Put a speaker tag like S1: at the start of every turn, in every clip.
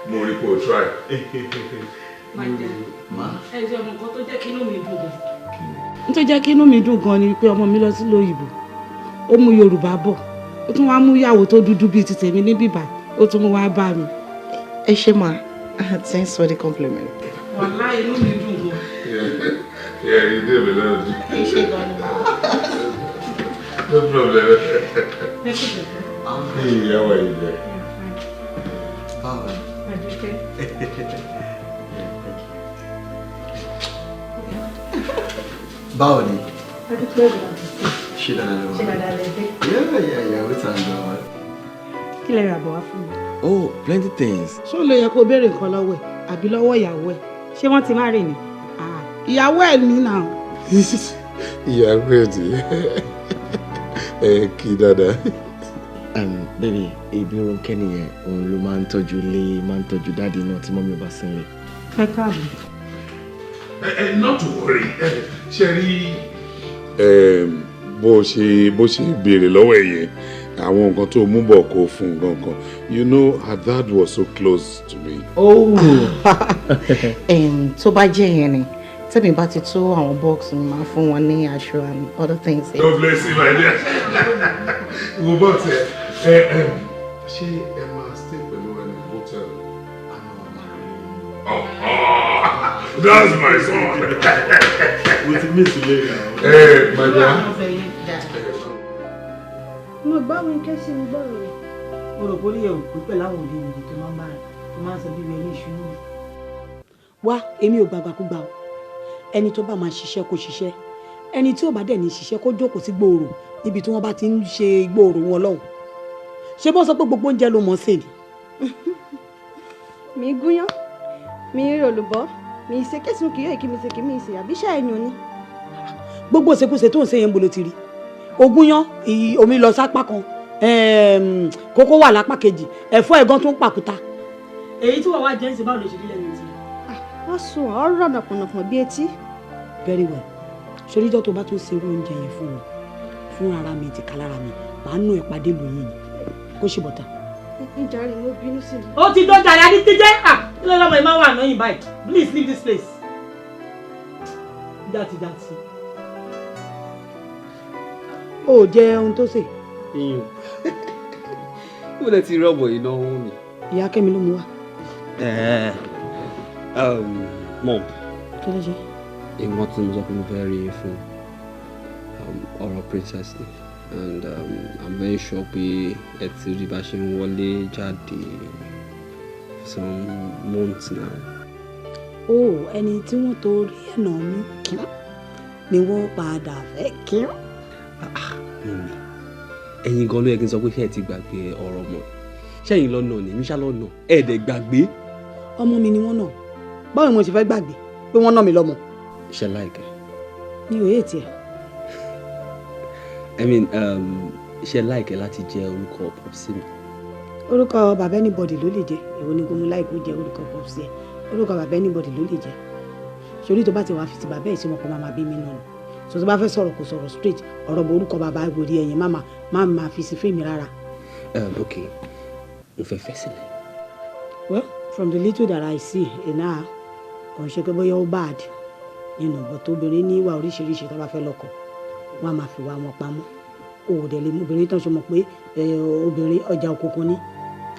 S1: Mo rí kó try.
S2: Máa jẹ. Ẹ jẹ́ ọmọ kan tó jẹ́ kí inú mi dùn gan. N tó jẹ́ kí inú mi dùn gan ni pé ọmọ mi lọ sí lóyìnbó. Ó mú Yorùbá bọ̀. Ó tún wá mú ìyàwó tó dúdú bíi ti tèmi ní bíbá. Ó tún mú wá bá mi.
S3: Ẹ ṣé ma. Thanks for the compliment.
S2: Wàláhì inú mi dùn gan.
S1: Yeah, you did it.
S3: Ẹ ṣé gan ni ma.
S1: No problem. Hey, how are you there?
S4: Báwo ni? Báwo ni? Ṣé dáadáa lọ? Yeah, wait and go.
S2: Kí lẹ rà bọ̀ wá fún mi?
S4: Oh, plenty things.
S2: Ṣé ó lè yẹ kó béèrè nǹkan lọ́wọ́ ẹ̀ àbí lọ́wọ́ ìyàwó ẹ̀? Ṣé wọ́n ti má rè ni? Ìyàwó ẹ̀ ní náà.
S1: Ìyàwó ẹ̀ tí kí dáadáa.
S4: Baby, ibi Ronke nìyẹn, òun ló máa ń tọ́jú ilé, máa ń tọ́jú dáàdi náà tí mọ́mí ò bá sí nílé.
S2: Ẹ káàbọ̀.
S1: Not to worry. Ṣé rí bó ṣe béèrè lọ́wọ́ ẹ̀ yẹn, àwọn nǹkan tó mú bọ̀ kó fún gangan. You know, her dad was so close to me.
S3: Oh. Tó bá jẹ́ yẹn ni, tẹ́mi bá ti tó àwọn box mi máa fún wọn ní aṣọ and other things.
S1: God bless you, my dear. Wo box ẹ. Ṣé ẹ máa stay pẹ̀lú ẹ ní hotel? That's my son.
S4: We ti miss you later.
S1: My dear.
S5: Mo gbọ́ mi kẹ́sì mi gbọ́ rẹ̀.
S2: Mo rò pé oríyẹ̀ òkú pẹ̀lú àwọn òde ìrìn tó máa ń bára tó máa ń sọ bíbí ẹni ìṣúná. Wá, èmi ò gbàgbàkúgbà o. Ẹni tó bá máa ṣiṣẹ́ kó ṣiṣẹ́. Ẹni tí ò bá dẹ̀ ní ṣiṣẹ́ kó jókòó sí gbòòrò níbi tí wọ́n bá ti ń ṣe gbòòrò wọn lọ́hùn. Ṣé bọ́ sọ pé gbogbo oúnjẹ ló mọ̀ sí ni?
S5: Mi gúnyán, mi olùbọ́, mi ṣe kẹ́sùn kìí èkì mi ṣe kìí mi ṣe àbíṣà ẹ̀yàn ni.
S2: Gbogbo ìṣekúṣe tó ń ṣe yẹn bolo ti rí. Ogúnyán, omi lọ sápá kan, kókó wà lápá kejì, ẹ̀fọ́ ẹ̀gán tó ń pàkúta. Èyí tí wọ́n wá jẹ́ ń ṣe báwo lè ṣe rí lẹ́nu ti?
S5: Wọ́n sùn ọ̀rọ̀ nàpọ̀nàpọ̀ bí etí.
S2: Very well. Ṣoríjọ́ tó bá tún ṣe irú oúnjẹ yẹn fún mi, fún ara mi ti kalára mi, màá nù ẹ̀ pàdé lóyún ni. Kó ṣe bọ̀tà.
S5: Ìjà rẹ̀ mo bínú sí mi.
S2: Ó ti dọ́jà rẹ̀ ní tíjẹ́. Kí ló lọ́mọ ẹ̀ máa wà náà yìí báyìí? Please leave this place. Dátì. Ó jẹ ohun tó ṣe.
S6: Iyùn. Mo lè ti rọ́bọ̀ iná ohun mi.
S2: Ìyá Kẹ́mi ló mú wá.
S6: Mom.
S2: Kí ló ṣe?
S6: Ìwọ́n tí mo sọ pé mo fẹ́ rí fún ọ̀rọ̀ princess ni. And I'm very sure pé ẹ ti rí bá ṣe ń wọlé jáde some months now.
S2: Ẹni tí wọ́n torí ẹ̀nà mi kí ni wọ́n padà fẹ́ kí.
S6: Ẹ̀yin gan ló yẹ kí n sọ pé ṣé ẹ ti gbàgbé ọ̀rọ̀ ọmọ. Ṣẹ́yìn lọ́nà ni, Míṣá lọ́nà. Ẹ̀ẹ́dẹ̀ gbàgbé.
S2: Ọmọ mi ni wọ́n nà. Báwo ni mo ṣe fẹ́ gbàgbé pé wọ́n nà mí lọ́mọ?
S6: Ṣé láìkẹ́?
S2: Mi ò yé tiẹ̀.
S6: Ṣé láìkẹ́ láti jẹ́ orúkọ pọ̀pọ̀sí mi?
S2: Orúkọ bàbá anybody ló lè jẹ́. Èwo ni gómìnà láìpẹ́ jẹ́ orúkọ pọ̀pọ̀sí ẹ̀. Orúkọ bàbá anybody ló lè jẹ́. Ṣorí tó bá ti wá fi ti bàbá ẹ̀ sí wọn kó máa bí mi nù. So tó bá fẹ́ sọ̀rọ̀ kó sọ̀rọ̀ straight. Ọ̀rọ̀ bọ̀ orúkọ bàbá ìwòrí ẹ̀yìn má fi sí fèmí rárá.
S6: Okay, mo fẹ́ fẹ́ sílẹ̀.
S2: Well, from the little that I see now, kò ń ṣe pé bóyá ó bad nínú but obìnrin ní ìwà oríṣiríṣi tó bá fẹ́ lọ́kọ wọ́n á máa fi wá wọn pamọ́. Òòdẹ̀ lè mú obìnrin tán ṣe mọ̀ pé obìnrin ọjà òkùnkùn ní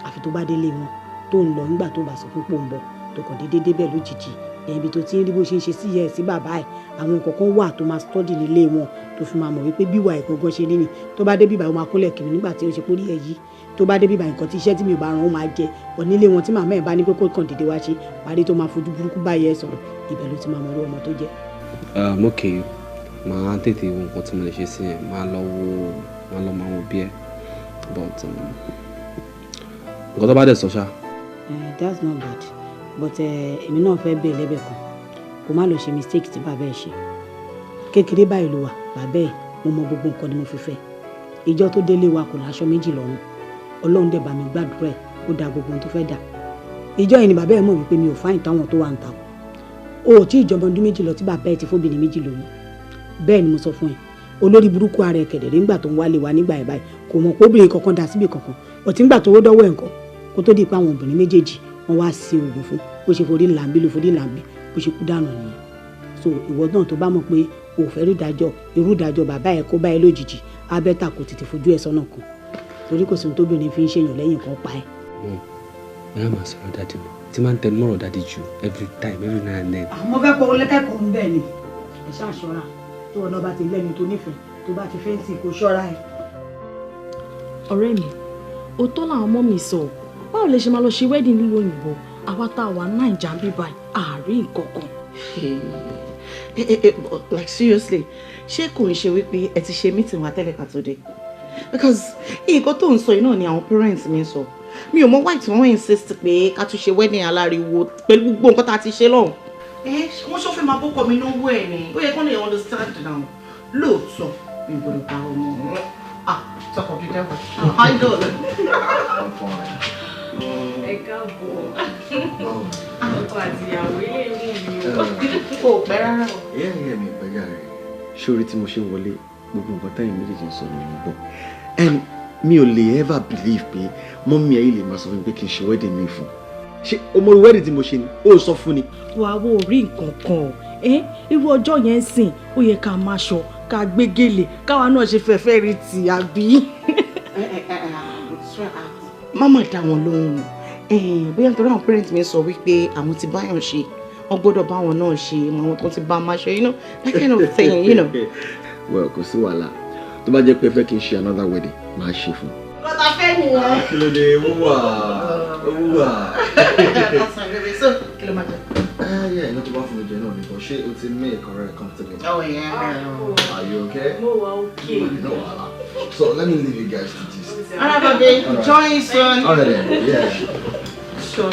S2: àfi tó bá délé wọn tó ń lọ nígbà tó bá sọ fún pòǹbọ̀ tó kàn déédéé débẹ̀ lójijì ibi tó ti ń rí bó ṣe ń ṣe sí ìyá ẹ̀ sí bàbá ẹ̀ àwọn nǹkan kan wà tó máa study nílé wọn tó fi máa mọ̀ wípé bíwà ẹ̀ gangan ṣe rí ni tó bá dé bíbà ó máa kúnlẹ̀ kiri nígbà tí ó ṣe pórí ẹ̀ yìí tó bá dé bíbà nǹkan tí iṣẹ́ tí mi ò bá ràn ó máa jẹ onílé wọn tí màmá ẹ̀ bá ní pé kó kàn dédé wá ṣe parí tó máa fojú burúkú báyìí ẹ̀ sọ̀rọ̀ ibẹ̀ ló ti máa mọ̀ orí ọmọ tó jẹ́.
S6: Okay, màá tètè wo nǹkan tí mo lè ṣe sí ẹ̀ máa lọ máa wo bí ẹ̀ but nǹkan tó bá dẹ̀ sọ ṣá.
S2: That's not bad but èmi náà fẹ́ bẹ́ẹ̀ lẹ́bẹ̀ẹ́ kan kó má lọ ṣe mistake tí bàbá ẹ̀ ṣe kékeré báyìí ló wà bàbá ẹ̀ mo mọ gbogbo nǹkan ni mo fi fẹ́ ìjọ tó délé wa kò láṣọ méjì lọ́rùn ọlọ́run dẹ̀ bá mi gbàdúrà ẹ̀ ó da gbogbo ohun tó fẹ́ dà ìjọ yìí ni bàbá ẹ̀ mọ̀ wípé mi ò fáyìn táwọn tó wà ń ta o ò tí ìjọba ọdún méjì lọ tí bàbá ẹ̀ ti fóbìnrin méjì lóyún bẹ́ẹ̀ ni mo sọ fún ẹ olórí burúkú ara ẹ̀ kẹ̀dẹ̀rẹ́ nígbà tó ń wálé wa nígbà ẹ̀ báyìí kò mọ̀ pé obìnrin kankan dà síbi kankan ọ̀tí nígbà tó dọ́wọ́ ẹ̀ nǹkan kó tó di pé àwọn obìnrin méjèèjì wọ́n wá sí oògùn fún bó ṣe forí làǹbí ló forí làǹbí bó ṣe kú dànù nìyẹn. So ìwọ náà tó bá mọ̀ pé o ò fẹ́ irú ìdájọ́ bàbá ẹ̀ kó bá ẹ lójijì abẹ́ta kò tètè fojú ẹ̀ sọ́nà kan torí kò sí ohun tóbìnrin fi ń ṣèyàn lẹ́yìn kan pa ẹ̀.
S6: bẹ́ẹ̀ máa sọ̀rọ̀ dáàdì mi tí máa ń tẹnu mọ́rọ̀ dáàdì jù every now and then.
S2: àwọn fẹ́ pọ̀ lẹ́kẹ̀kọ̀ọ́ ń bẹ̀ ni ẹ̀ ṣáà ṣọ́ra tó ọ̀nà bá ti lẹ́ni tó nífẹ̀ẹ́ tó bá ti fẹ́ǹsì kó ṣọ́ra ẹ̀.
S7: ọ̀rẹ́ mi òótọ́ làwọn ọmọ mi sọ báwo lè ṣe máa lọ ṣe wedding nílùú òyìnbó àwa tá a wà Naija ń bí báyìí àárín nǹkan kan.
S3: Like seriously ṣé kò ń ṣe wípé ẹ ti ṣe meeting wa tẹ́lẹ̀ ká tó dé because nǹkan tó ń sọ yìí náà ni àwọn parents mi ń sọ mi ò mọ why tí wọ́n insist pé ká tún ṣe wedding aláriwo pẹ̀lú gbogbo nǹkan tá a ti ṣe lọ́hùn. wọ́n ṣọ́ fẹ́ máa bọ́kọ mi náwó ẹ̀ ni ó yẹ kó lè understand now lóòótọ́ mi ò gbọ́dọ̀ bá ọmọ talk of the devil. I know.
S7: ẹ káàbọ̀ ọkọ àti ìyàwó ilé ìwé mi o.
S3: kò pẹ́ rárá o.
S4: ìyá mi ìpẹ́jà rẹ̀ ṣórí tí mo ṣe ń wọlé gbogbo nǹkan táyìn méjèèjì ń sọ ní mo gbọ́ and mi ò lè ever believe pé mọ́mí ẹ̀ yìí lè máa sọ fún mi pé kí n ṣe wedding mi fún ṣé ọmọ wedding tí mo ṣe ni ó sọ fún ni.
S7: wàá wo orí nǹkan kan irú ọjọ́ yẹn ń sìn ó yẹ ká máa ṣọ ká gbé gèlè káwa náà ṣe fẹ́fẹ́ rí ti àbí.
S3: Mama dá wọn lóhùn bóyá nítorí àwọn parents mi sọ wípé àwọn ti báyọ̀ ṣe wọ́n gbọ́dọ̀ bá wọn náà ṣe àwọn tó ti bá máa ṣe that kind of thing
S4: well kò sí wàhálà tó bá jẹ́ pé fẹ́ kí n ṣe another wedding máa ṣe fún.
S3: lọ́tà fẹ́ nìyẹn.
S4: kí ló dé wúwà.
S3: so kí ló máa jẹ.
S4: Yeah, iná tó bá fún mi jẹ náà ni but ṣé o ti make ọ̀rẹ́ comfortable.
S3: Oh yeah.
S4: Are you okay?
S7: mo wà okay.
S4: No wahala. So let me leave you guys to gist.
S3: Alright, baby. Join you soon.
S4: Alright then. Yeah.
S3: Sure.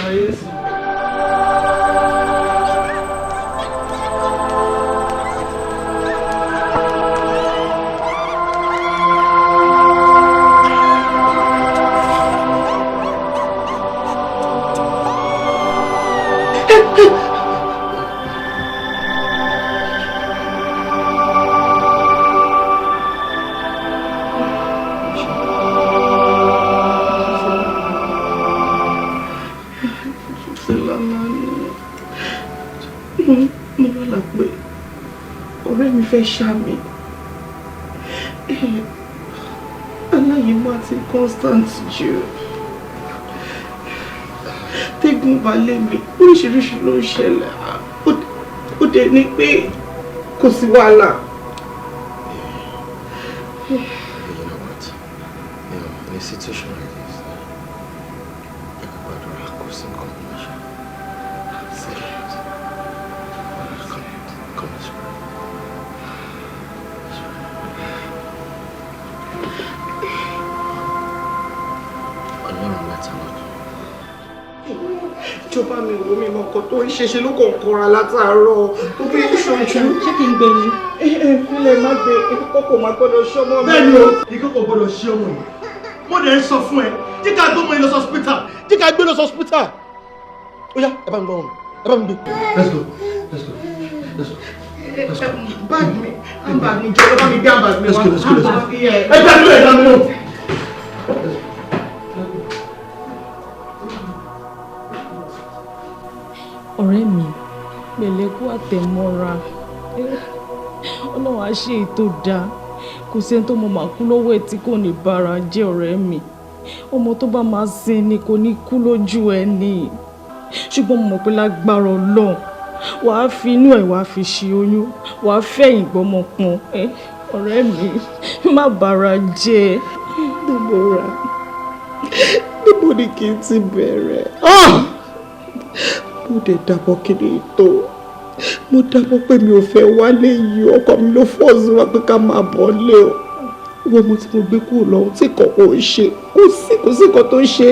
S3: Fẹ́ ṣàmì aláyẹ̀mọ́ àti constant jù tẹ́gùn balẹ̀ mi oríṣiríṣi ló ń ṣẹlẹ̀ ó dẹ̀ ní pé kò sí wàhálà.
S4: You know what? In a situation like this, everybody will cause some combination. Say it. Come on, swear.
S3: Ìjọba mi wo mi mọ̀kọ́ tó ń ṣe ló kàn kọra látàárọ̀ tó bí ṣojú. Ṣé kí n gbé ni? Ìpínlẹ̀ má gbé ìkókò máa gbọ́dọ̀ ṣọ́mọ́ mi.
S8: Bẹ́ẹ̀ni o, ìkókò gbọ́dọ̀ ṣe ọmọ yìí. Mo dẹ̀ ń sọ fún ẹ, jí ká gbé ọmọ yìí lọ sí hospital, jí ká gbé lọ sí hospital. Ó yá, ẹ bá mi gbọ́ ọmọ, ẹ bá mi gbé. Let's go, let's go, let's go. Let's go.
S3: Báàgì mi, handbag mi, jọ̀ọ́ bá mi gbé handbag mi wá.
S8: Let's go, let's go, let's go.
S3: Ẹ
S8: dá mi lọ.
S7: ọ̀rẹ́ mi pẹ̀lẹ́kú àtẹ̀mọ́ra ọlọ́run á ṣe ètò dáa kò sẹ́ni tó mọ màá kú lọ́wọ́ ẹ̀ tí kò ní bára jẹ́ ọ̀rẹ́ mi ọmọ tó bá máa sin ni kò ní kú lójú ẹ ní ṣùgbọ́n mo mọ̀ pé lágbára Ọlọ́run wàá fi inú ẹ̀ wàá fi ṣe oyún wàá fẹ̀yìn gbọ́mọ pọn ọ̀rẹ́ mi má bára jẹ́.
S3: Deborah, níbo ni kí n ti bẹ̀rẹ̀? Mo dẹ̀ dàbọ̀ kiri tó. Mo dàbọ̀ pé mi ò fẹ́ wálé yìí, ọkọ mi ló fọ́ọ̀sì wá pé ká máa bọ̀ lé o. Wọ́n mo ti mo gbé kúrò lọ́hùn tí kọ̀ọ̀kan ò ṣe. Kò sí nǹkan tó ń ṣe.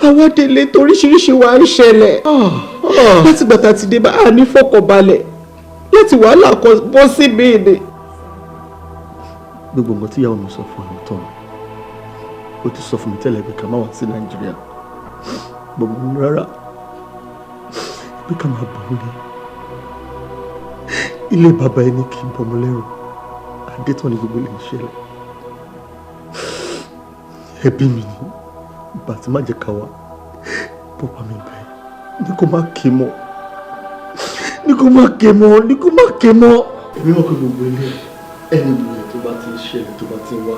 S3: Àwọn délé toríṣiríṣi wa ń ṣẹlẹ̀. Láti gbàtà ti dé bá a ní fọkànbalẹ̀. Láti wàhálà kan bọ́ sí bèèrè.
S8: Gbogbo nǹkan tí ìyàwó mi sọ fún mi tán. Ó ti sọ fún mi tẹ́lẹ̀ pé ká má wá sí Nàìjíríà. Gbogbo mi rárá. Pé ká máa bọ̀ nílé. Ilé bàbá ẹni kì í bọ̀mọ́ lẹ́rù. Adétọ́ ni gbogbo lè ṣẹlẹ̀. Ẹbí mi ni bàtí má jẹ́ ká wá bá mi bẹ̀ ní kó má ké mọ́ ní kó má ké mọ́ ní kó má ké mọ́. èmi mọ̀ pé gbogbo ilé ẹni ìwé tó bá ti ń ṣẹlẹ̀ tó bá ti ń wá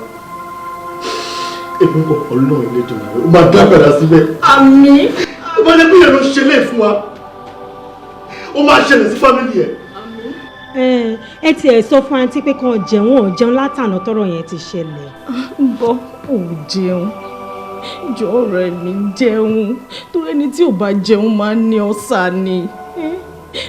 S8: èmi kò ọlọ́run ilé tó máa rẹ̀ ó máa dá padà síbẹ̀.
S5: àmín.
S8: ó bá jẹ́ pé ìyẹn ló ṣe lé fún wa ó máa ṣẹlẹ̀ sí fámìlì ẹ̀.
S5: ẹ tiẹ̀ sọ fún àǹtí pé kàn jẹun ò jẹun látànà tọ́rọ̀ yẹn ti ṣẹlẹ̀.
S7: bọ́ ò jẹun jọ ọ̀rẹ́ mi jẹun torí ẹni tí ò bá jẹun máa ń ní ọ̀sà ni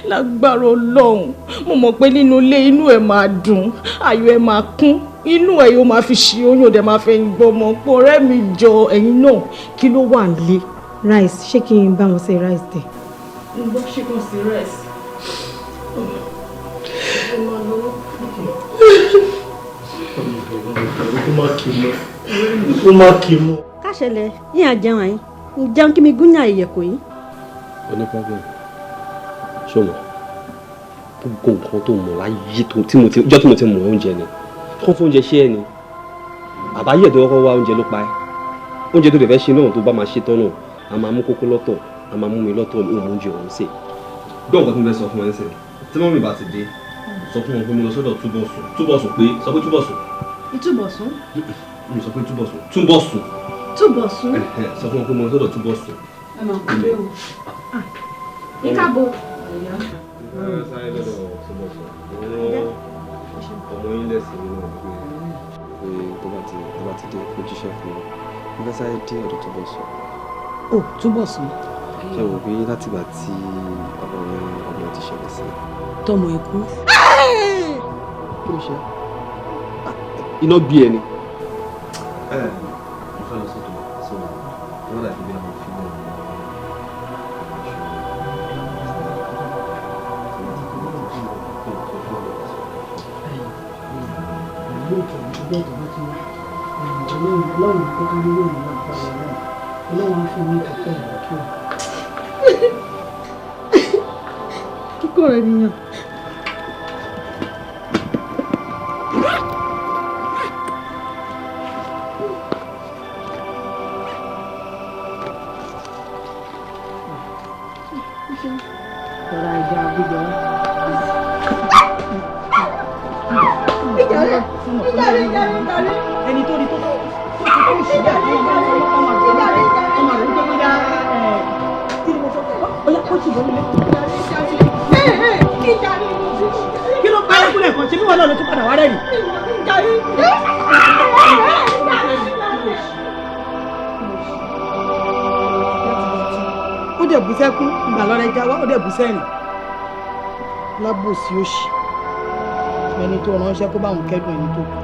S7: lágbára Ọlọ́run mo mọ̀ pé nínú ilé inú ẹ̀ máa dùn ayọ̀ ẹ̀ máa kún inú ẹ̀ yóò máa fi ṣe oyún òde máa fẹ́ gbọmọ pọ̀ ọ̀rẹ́ mi jọ ẹ̀yin náà kí ló wà nílé.
S5: rice ṣé kí n bá wọn ṣe rice tẹ.
S7: ń gbọ́ ṣé kò sí rice.
S8: ó má kí mọ́.
S5: káṣẹlẹ yín àjẹun àyín ń jẹun kí mi gúnyà ìyẹ̀kọ̀ yín.
S6: oní problem ṣọmọ gbogbo nǹkan tó mọ̀ láyé ọjọ́ tí mo ti mọ̀ oúnjẹ ni kán fún oúnjẹ ṣé ẹ ni àbáyé ẹ̀dọ́ kọ́kọ́ wá oúnjẹ ló pa ẹ́ oúnjẹ tó lè fẹ́ ṣe náà tó bá máa ṣe tán náà a máa mú kókó lọ́tọ̀ a máa mú mi lọ́tọ̀ òun oúnjẹ òun sè. gbọ́ nǹkan tó ń bẹ sọ fún ẹ ṣe tí mọ́mí bá ti dé sọ fún wọn pé mo lọ sọ́dọ̀ túbọ̀sùn pé sọ pé túbọ̀sùn.
S5: ìtúbọ̀sùn.
S6: mo sọ pé túbọ̀sùn.
S5: túbọ̀sùn.
S6: sọ fún wọn pé mo lọ sọ́dọ̀ túbọ̀sùn.
S5: ẹ máa kú lé o. ní káàbọ̀.
S6: sáré lọ́dọ̀ túbọ̀sùn ọmọ yín lẹ́sìn nínú ọ̀gbìn pé tó bá ti dé kó jíṣẹ́ fún mi mo fẹ́ sáré dé ọ̀dọ̀ túbọ̀sùn.
S2: ó túbọ̀sùn.
S6: ṣé o bí látìgbà tí ọ̀rọ̀ ti ṣẹlẹ̀ sí.
S2: tọmọ ikú.
S6: kí ló ṣe iná bí ẹni. mo fẹ́ lọ sọ́dọ̀ so wọ́n dàbí bí àwọn fi mọ́
S2: ọlọ́run kó tó lórí òun máa bá wọn náà ọlọ́run á fún mi kọ́kọ́ ìwà kí o. kíkọ́ rẹ̀ nìyàn. ọ̀rọ̀ àìjà gbígbọ́. ẹni tó rí tó tó ìṣẹ̀lẹ̀ àti ọmọ rẹ̀ ń gbé bóyá kí ni mo sọ bóyá ó ti bọ́ nílé. kí ló pa ẹkúnlẹ̀ kan ṣe bí wọn náà ló tún padà wá rẹ̀ nì. ó dẹ̀ bú sẹ́kún ìgbà lọ́rẹ́ já wá ó dẹ̀ bú sẹ́rìn lábòsí òṣì ẹni tó ránṣẹ́ kó bá òun kẹ́dùn ẹni tó kù.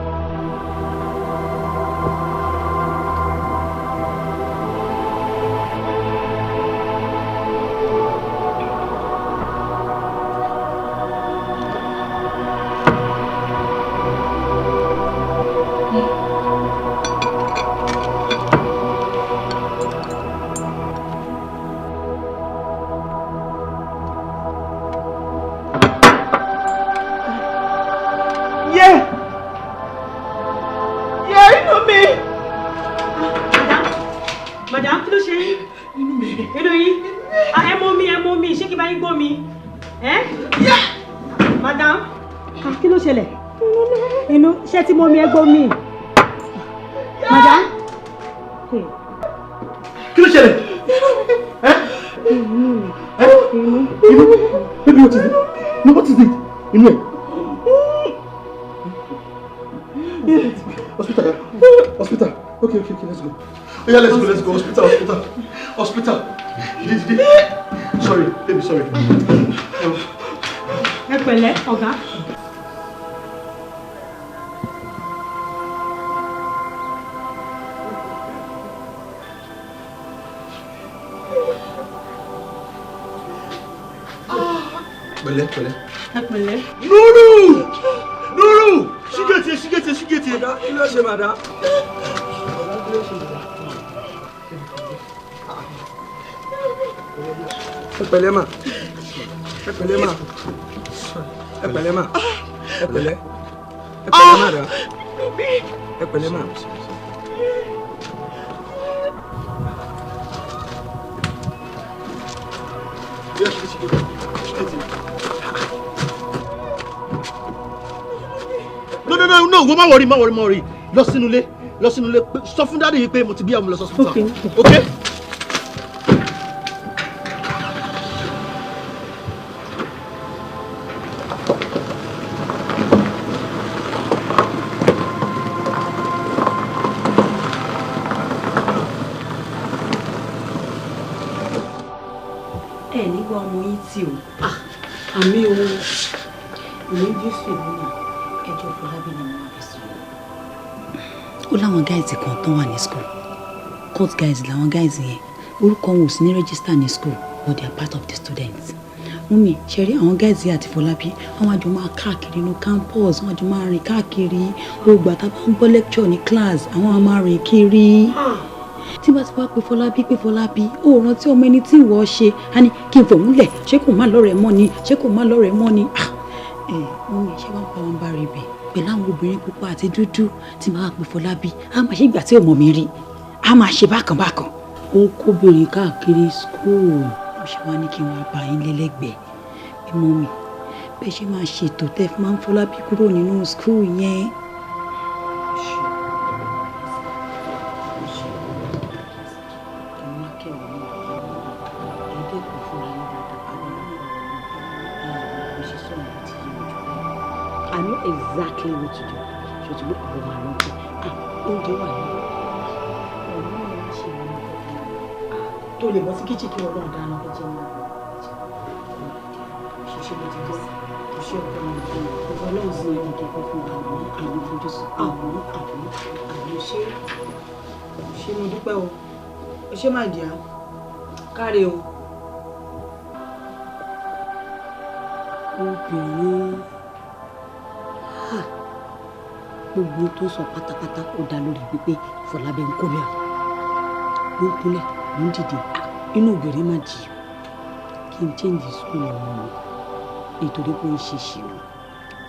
S2: Tí mo mi ẹgbọ́ mi. Madam.
S8: Kí ló ṣẹlẹ̀? Inú. Baby, what is it? No, what is it? Inú ẹ̀. Hospital. Okay, let's go. Oh yeah, let's go. Hospital. Did. Sorry, baby, sorry.
S2: Ẹ pẹ̀lẹ́, ọ̀gá.
S8: Pẹ̀lẹ́.
S2: Ẹ pẹ̀lẹ́.
S8: Nuru! Ṣígẹ̀tì.
S4: Kí ló ṣe màdá? Ẹ pẹ̀lẹ́ mà. Ẹ pẹ̀lẹ́ mà. Ẹ pẹ̀lẹ́ mà. Ẹ pẹ̀lẹ́. Ẹ pẹ̀lẹ́ mà dá. Ẹ pẹ̀lẹ́ mà.
S8: No, má worry. Lọ sínú ilé. Sọ fún daddy yìí pé mo ti bí àwọn lọ hospital. Okay?
S2: Nígbà ọmọ yìí tí o àmì o ní jésù ìlú ẹjọ́ Fọlábí ni mo fi sùn. Ó láwọn guys kan tán wà ní school court guys làwọn guys yẹn orúkọ wọn ò sí ní register ní school but they are part of the students. Mummy ṣe rí àwọn guys yìí àti Fọlábí àwọn àjọ máa káàkiri ní campus àwọn àjọ máa rìn káàkiri gbogbo àtàbà ń gbọ́ lecture ní class àwọn máa rìn kiri. Tí bá ti wá pé Fọlábí ó rántí ọmọ ẹni tí ìwọ ṣe á ní kí n fòun lẹ̀ ṣé kò má lọ́rẹ̀ẹ́ mọ́ ni wọ́n mi ṣé wọ́n pa wọn bá rí ibẹ̀ pẹ̀lú àwọn obìnrin pupa àti dúdú tí máa pè Fọlábí á máa ṣe ìgbà tí ọmọ mi rí á máa ṣe bákan ó ń kóbìnrin káàkiri school ó ṣe wá ní kí wọ́n bá yín lẹ́lẹ́gbẹ̀ẹ́ bí mọ́ mi bẹ́ẹ̀ ṣe máa ṣètò tẹ́ fi máa ń Fọlábí kúrò nínú school yẹn. I know exactly what to do. So to look for my own. Oúnjẹ wà ní. Ọ̀rọ̀ náà ń ṣe wọn. Tó lè bọ́ sí kíchìn kí Ọlọ́run dáná kó jẹ́ wọn. Ṣé mo ti dé sí? Ṣé ọkọ mi fún mi? Ọlọ́run sì ní kí kó fún àwọn àlejò àwọn ṣé mo dúpẹ́ o. Ṣé máa dì á? Káre o. Obìnrin. Gbogbo tó sọ pátápátá ó dá lórí pípé Fọlábí ń kó bẹ́ẹ̀ ló ń kúnlẹ̀ ló ń dìde inú ògèrè má jì kí n change school ọmọ mi nítorí pé ó ń ṣe ṣìnà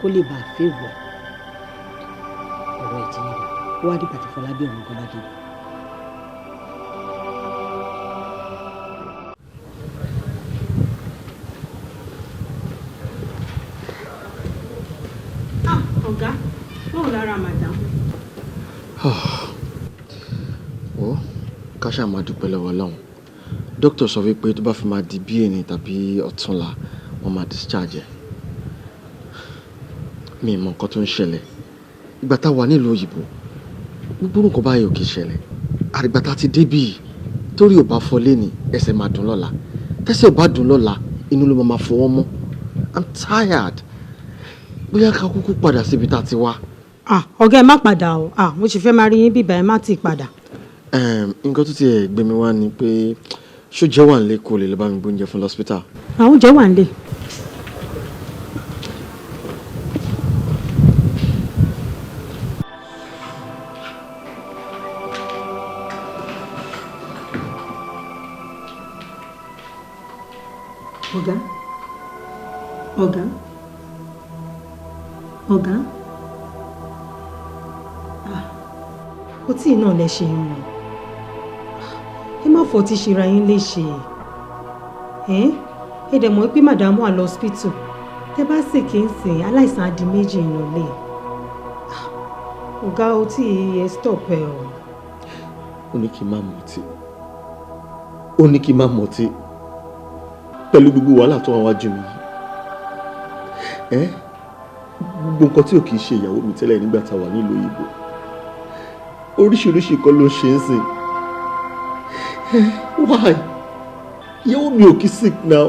S2: kó lè bá a fẹ́wọ̀ ọ̀rọ̀ ẹ̀ ti yẹra ó wá dìgbà tí Fọlábí ọ̀hún kan bá dé.
S5: Ọ̀gá báwo lára madam.
S4: Ó káṣá máa dúpẹ́ lọ́wọ́ Ọlọ́run dókítà sọ wípé tó bá fi máa di bí èní tàbí ọ̀túnla wọ́n máa discharge ẹ̀. Mi mọ nǹkan tó ń ṣẹlẹ̀ ìgbà tá a wà nílùú òyìnbó gbogbo nǹkan báyìí ò kì í ṣẹlẹ̀ àrígbà tá a ti débí torí ò bá fọ́ léni ẹsẹ̀ máa dùn lọ́la tẹ́sẹ̀ ò bá dùn lọ́la inú ló máa fọwọ́ mọ́. I'm tired bóyá ká kúkú padà síbi tá a ti wá.
S9: Ọ̀gá ẹ má padà o mo sì fẹ́ máa rí yín bíbá ẹ má ti padà.
S4: Nǹkan tó tiẹ̀ gbé mi wá ni pé ṣó jẹ́ wà nílé kó lè lọ bá mi gbóúnjẹ fún lọ́sítà.
S9: Àwọn oúnjẹ wà nílé. Ọ̀gá ó tí náà lẹ ṣe ń rìn ẹ má fọ́ ti ṣe ra yín léṣe ẹ dẹ̀ mọ̀ pé màdàmú à lọ hospital tẹ bá sì kí n sìn aláìsàn adi méjì ìnàlẹ̀ ọ̀gá ó tí ẹ stop ẹ o.
S4: Ó ní kí n má mọtí pẹ̀lú gbogbo wàhálà tó wà wájú mi gbogbo nǹkan tí ò kìí ṣe ìyàwó mi tẹ́lẹ̀ nígbà tá a wà nílùú òyìnbó oríṣiríṣi nǹkan ló ṣe ń sìn why ìyàwó mi ò kí sick now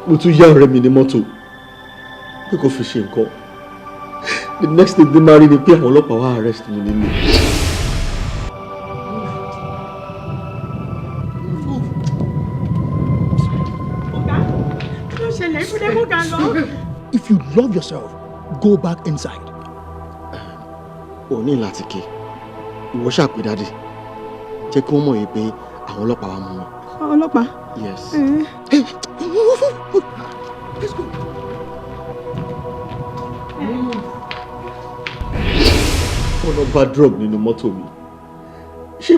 S4: mo tún yá ọ̀rẹ́ mi ní mọ́tò pé kò fi ṣe nǹkan the next thing they marry ni pé àwọn ọlọ́pàá wá arrest mi nílé.
S8: If you love yourself, go back inside.
S4: O ní láti ké ìwọ ṣàpè dáadé jẹ́ kí wọ́n mọ̀ yìí pé àwọn ọlọ́pàá wá mú wọn.
S9: Ọlọ́pàá.
S4: Yes.
S8: Hey, let's go.
S4: Wọ́n lọ bá drug nínú mọ́tò mi. Ṣé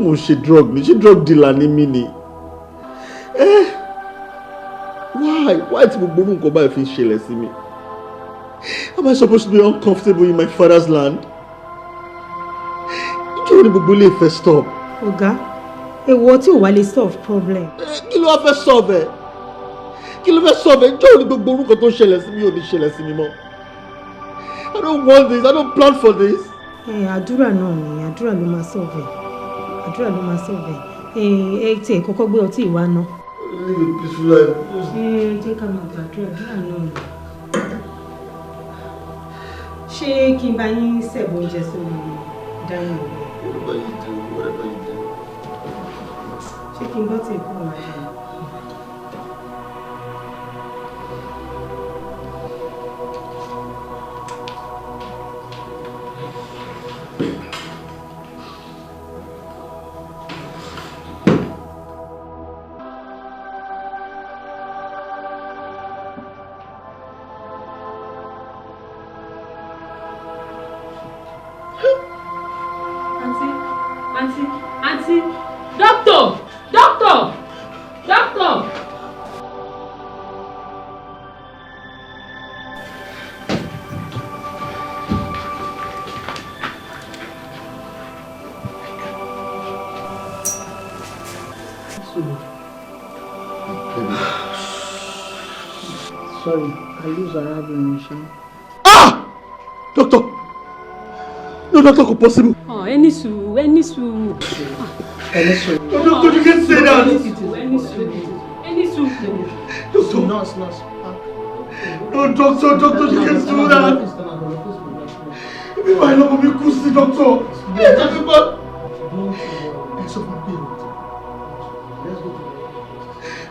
S4: mo ṣe drug ni? Ṣé drug dealer ni mí ni? Why tí gbogbo nǹkan báyìí fi ń ṣẹlẹ̀ sí mi? Am I supposed to be uncomfortable in my father's land? Ìjọba ni gbogbo ilé ìfẹ́ stop.
S9: Ọ̀gá, èwo tí ò wá lè solve problem.
S4: Kí ló wá fẹ́ solve ẹ̀? Kí ló fẹ́ solve ẹ̀? Ìjọba ni gbogbo orúkọ tó ń ṣẹlẹ̀ sí mi ò ní ṣẹlẹ̀ sí mi mọ́. I don't want this. I don't plan for this.
S9: Àdúrà náà ni àdúrà ló máa solve ẹ̀. Àdúrà ló máa solve ẹ̀. Tí ẹ kọ́kọ́ gbé ọtí ìwá náà.
S4: Live a peaceful life.
S9: Jẹ́ ká máa gbàdúrà àdúrà náà ni. Ṣé kí n bá yín ṣẹ̀bù oúnjẹ sórí dáhùn rẹ̀?
S4: Whatever you do, whatever you do.
S9: Ṣé kí n bọ́ tí kúrò wá jẹun?
S7: Auntie, doctor.
S3: Sorry, I lose arábìnrin ṣá.
S4: Doctor! No, doctor, kò possible.
S7: Ẹni sùúrù.
S4: Doctor, you can't say that.
S7: Ẹni sùúrù.
S4: Doctor.
S3: Nurse.
S4: No, doctor, you can't do that. Bí báyìí lọ́mọ mi kú sí, doctor.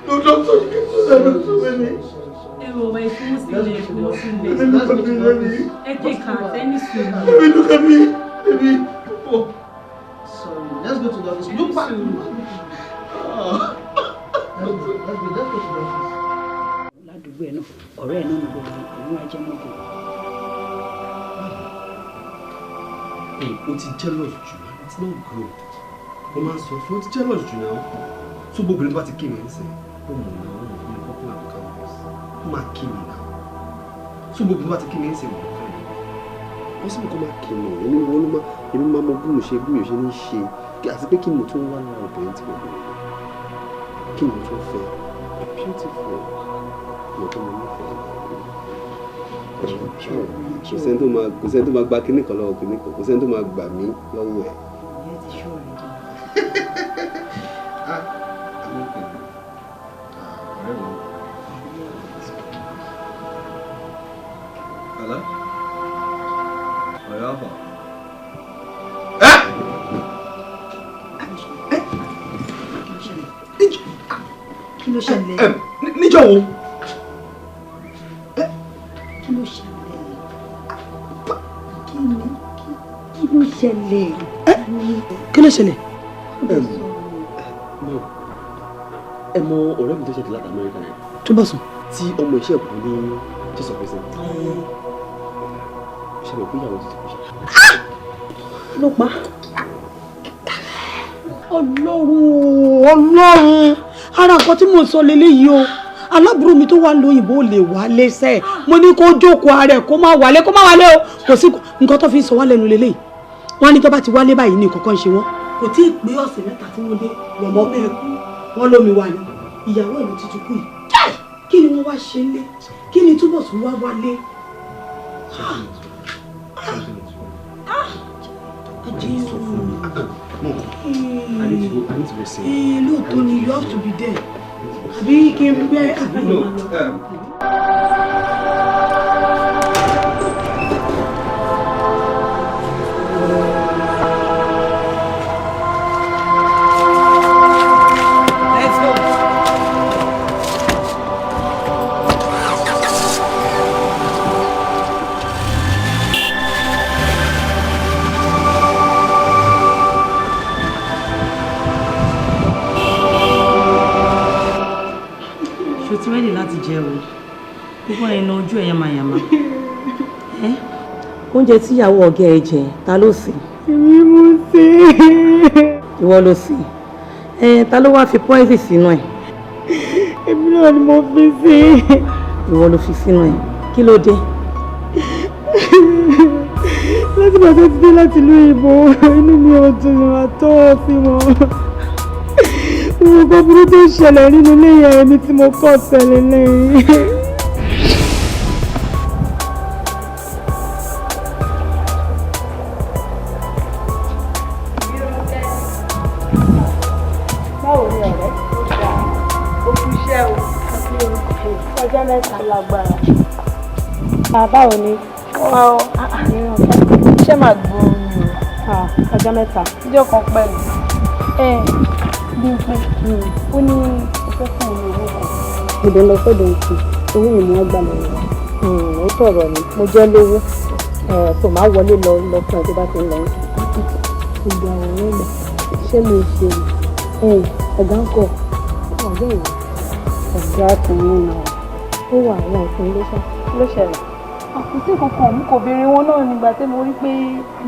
S4: No, doctor, you can't do that, doctor, baby. Baby, look at me. Baby. Oh.
S3: Sorry, let's go to the office. Look back. Let's go to the office.
S2: Ládùúgbò ẹ̀ náà, ọ̀rẹ́ ẹ̀ náà ló gbọ́ àwọn ajẹmọ́gò.
S6: O ti jealous jù, it's not good. O máa sọ fún o ti jealous jù náà. Tó gbogbo ẹni bá ti kí mi ń sìn, ó mọ̀ náà ó mọ̀ ní popular campus. Ó máa kí mi náà. Tó gbogbo ẹni bá ti kí mi ń sìn, mọ̀ fẹ́ mi. Wọ́n sì mú kó máa kí mi. Èmi máa mọ bí mo ṣe ní ṣe. Àti pé kí ni mo tún wá lára obìnrin tí mo bẹ̀rẹ̀. Kí ni mo tún fẹ́? Beautiful. Mo tó mo nífẹ̀ẹ́. Kò sẹ́ni tó máa gba kíní kan lọ́wọ́ kíní kan. Kò sẹ́ni tó máa gbà mí lọ́wọ́ ẹ̀. Hello? Ọ̀rẹ́ àbọ̀.
S2: Kí ló ṣẹlẹ̀?
S6: Níjọ́ wo?
S2: Kí ló ṣẹlẹ̀? Kí ló ṣẹlẹ̀? Kí ló ṣẹlẹ̀?
S6: Ẹ mọ ọ̀rẹ́ mi tó ṣẹ̀dí láti Amẹ́ríkà yẹn.
S2: Túbọ̀ sùn.
S6: Tí ọmọ iṣẹ́ kù ní Jesus Christ. Ṣé mo kú ìyàwó ti kú ṣe?
S2: Ló pa. Ọlọ́run ara nǹkan tí mò ń sọ leléyìí o alábùrú mi tó wà lóyìnbó lè wá lẹ́sẹ̀ mo ní kó jókòó ara ẹ̀ kó má wálé o kò sí nǹkan tó fi ń sọ wá lẹ́nu leléyìí wọ́n ní tó bá ti wálé báyìí ní ìkọ̀kọ́ ń ṣe wọ́n. kò tí ì pé ọ̀sẹ̀ mẹ́ta tí wọ́n dé lọ́mọ bẹ́ẹ̀ kú wọ́n lómi wà ní ìyàwó ìlú ti kú yìí kí ni wọ́n wá ṣe lé kí ni túbọ̀ tún wá wálé. Lóòótọ́ ni you have to be there. Àbí kí n bẹ́ àbí Let's go.
S3: Ti ready láti jẹ o púpọ̀ ẹnu ojú ẹ̀yà mayama oúnjẹ tí ìyàwó ọ̀gá ẹ jẹ ta ló sè?
S2: èmi mo sè é.
S3: Ìwọ ló sè é. Ta ló wá fi poison sínú ẹ̀?
S9: náà ni mo fi sí.
S2: Ìwọ ló fi sínú ẹ̀. Kí ló dé?
S9: Láti bàtà ti dé láti ìlú ìbò, inú mi ò dùn àtọ́ sí wọn. Gbogbo burú tó ṣẹlẹ̀ nínú ilé yẹn ẹni tí mo kọ́ tẹ̀lé lẹ́yìn.
S5: Báwo ni ọ̀rẹ́? Ó fi iṣẹ́ o. Ọjọ́ mẹ́ta lágbára. Báwo ni? Iṣẹ́ máa gbòòrò ni o. Ọjọ́ mẹ́ta. Ọjọ́ kan pẹ̀lú. Bímpé ó ní ọ̀fẹ́ fún mi owó kan. Ìdè lọ sọ́dọ̀ ìsìn owó yìí ni wọ́n gbà lọ́wọ́. Ó tọ̀rọ̀ ni mo jẹ́ lówó tó máa wọlé lọ fún ẹ tó bá ti ń lọ. Ìgbà àwọn ọ̀gbà ṣé mo ṣe ọ̀gá ń kọ̀ ọ̀gá ìwà ọ̀gá ọkùnrin náà ó wà àwọn òfin ló ṣẹlẹ̀. Àkùtì kankan mú kò béèrè wọn náà nígbà tí mo rí pé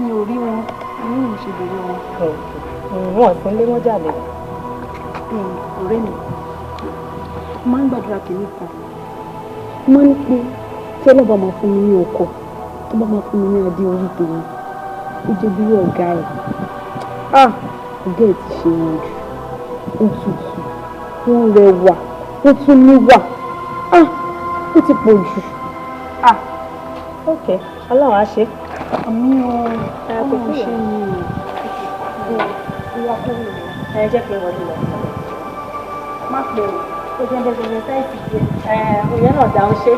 S5: mi ò rí wọn inú mi ṣe béèrè wọn. Wọn ìpínlẹ wọn jà lẹ. Ọ̀rẹ́ mi máa ń gbàdúrà kìíní kan máa ń pé tí ọlọ́ba máa fún mi ní ọkọ̀ tó bá máa fún mi ní adé orí tòun ó jẹ́ bí ọ̀gá ẹ̀ ọ̀gá ẹ̀ ti ṣe wọn jù ó tutù wọ́n rẹwà ó tún níwà ó ti pọ̀ jù. Ok ọlọ́run á ṣe. Àmì ọ̀hún ṣe ni ìwà kúrò ẹ jẹ́ kí n wọlé lọ. Má pè ó jẹ́ ẹgbẹ́ sáìtì jẹ́ òye náà dáhùn ṣe.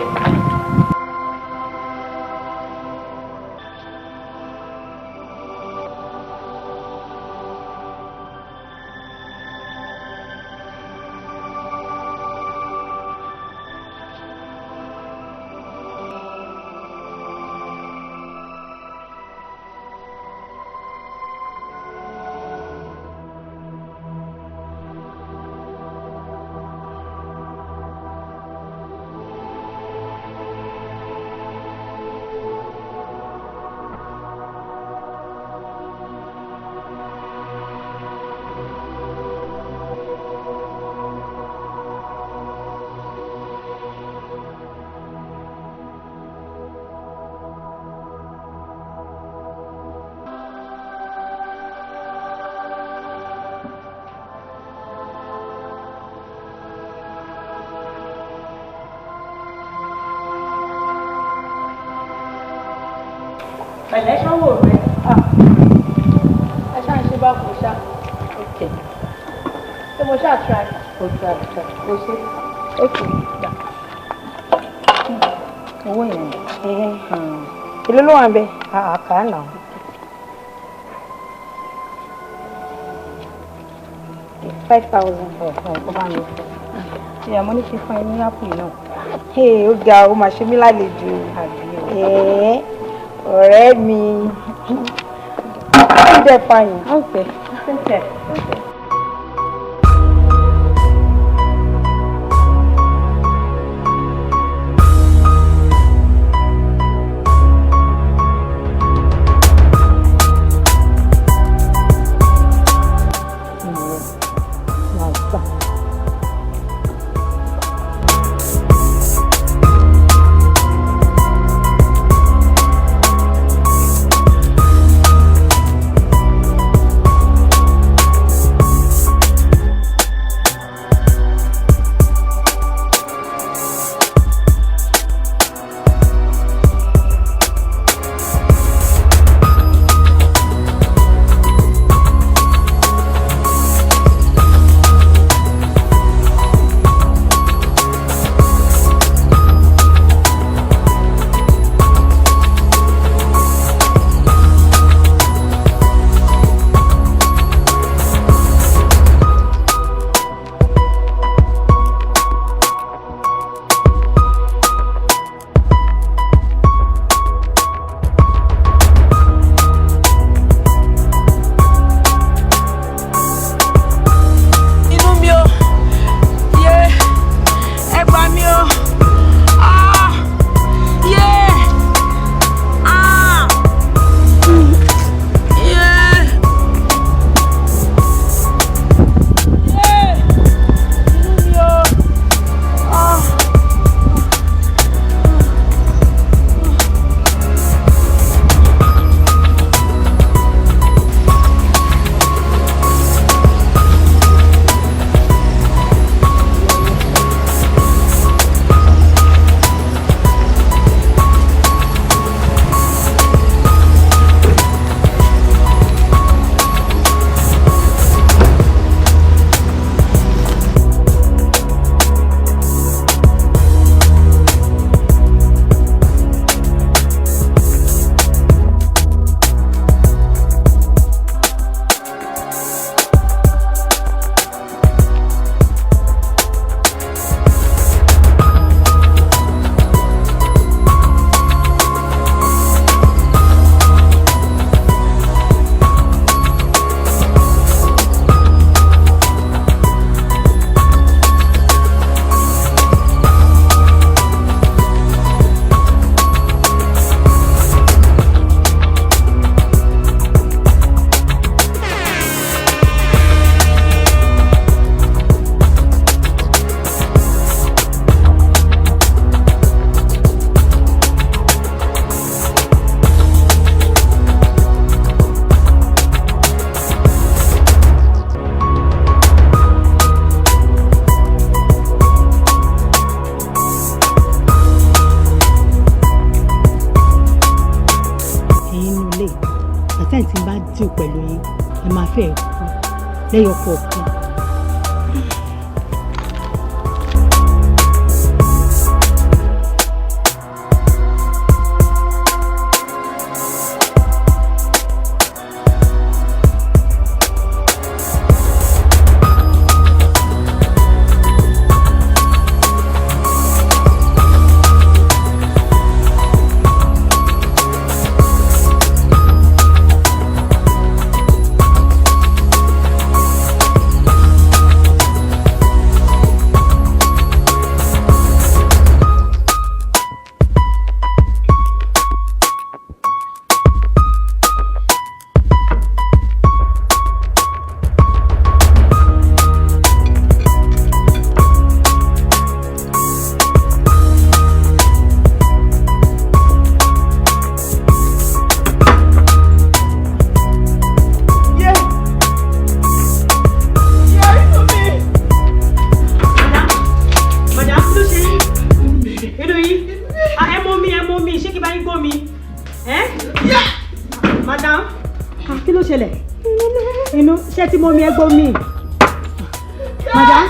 S5: Pẹ̀lẹ́ ṣọ́wọ́ rẹ̀. Ẹ ṣáà ń ṣe bá kò ṣá. Ok. Ṣé mo ṣáà try? O try. O ṣe. Ok. Gbà. Owó yẹn. Èló ló wà ń bẹ? Àkà náà. 5,000. Ó bá mi. Ìyá mo ní kí n fún ẹ ní ápù náà. Ó ga ó máa ṣe mí lálejò. Ọ̀rẹ́ mi. Ó dẹ̀ fàyìn. Okay.
S2: fẹ́ kú lẹ́yọ̀ kọ̀ọ̀kan.
S9: Tí mo mi ẹgbọ́ mi. Madam.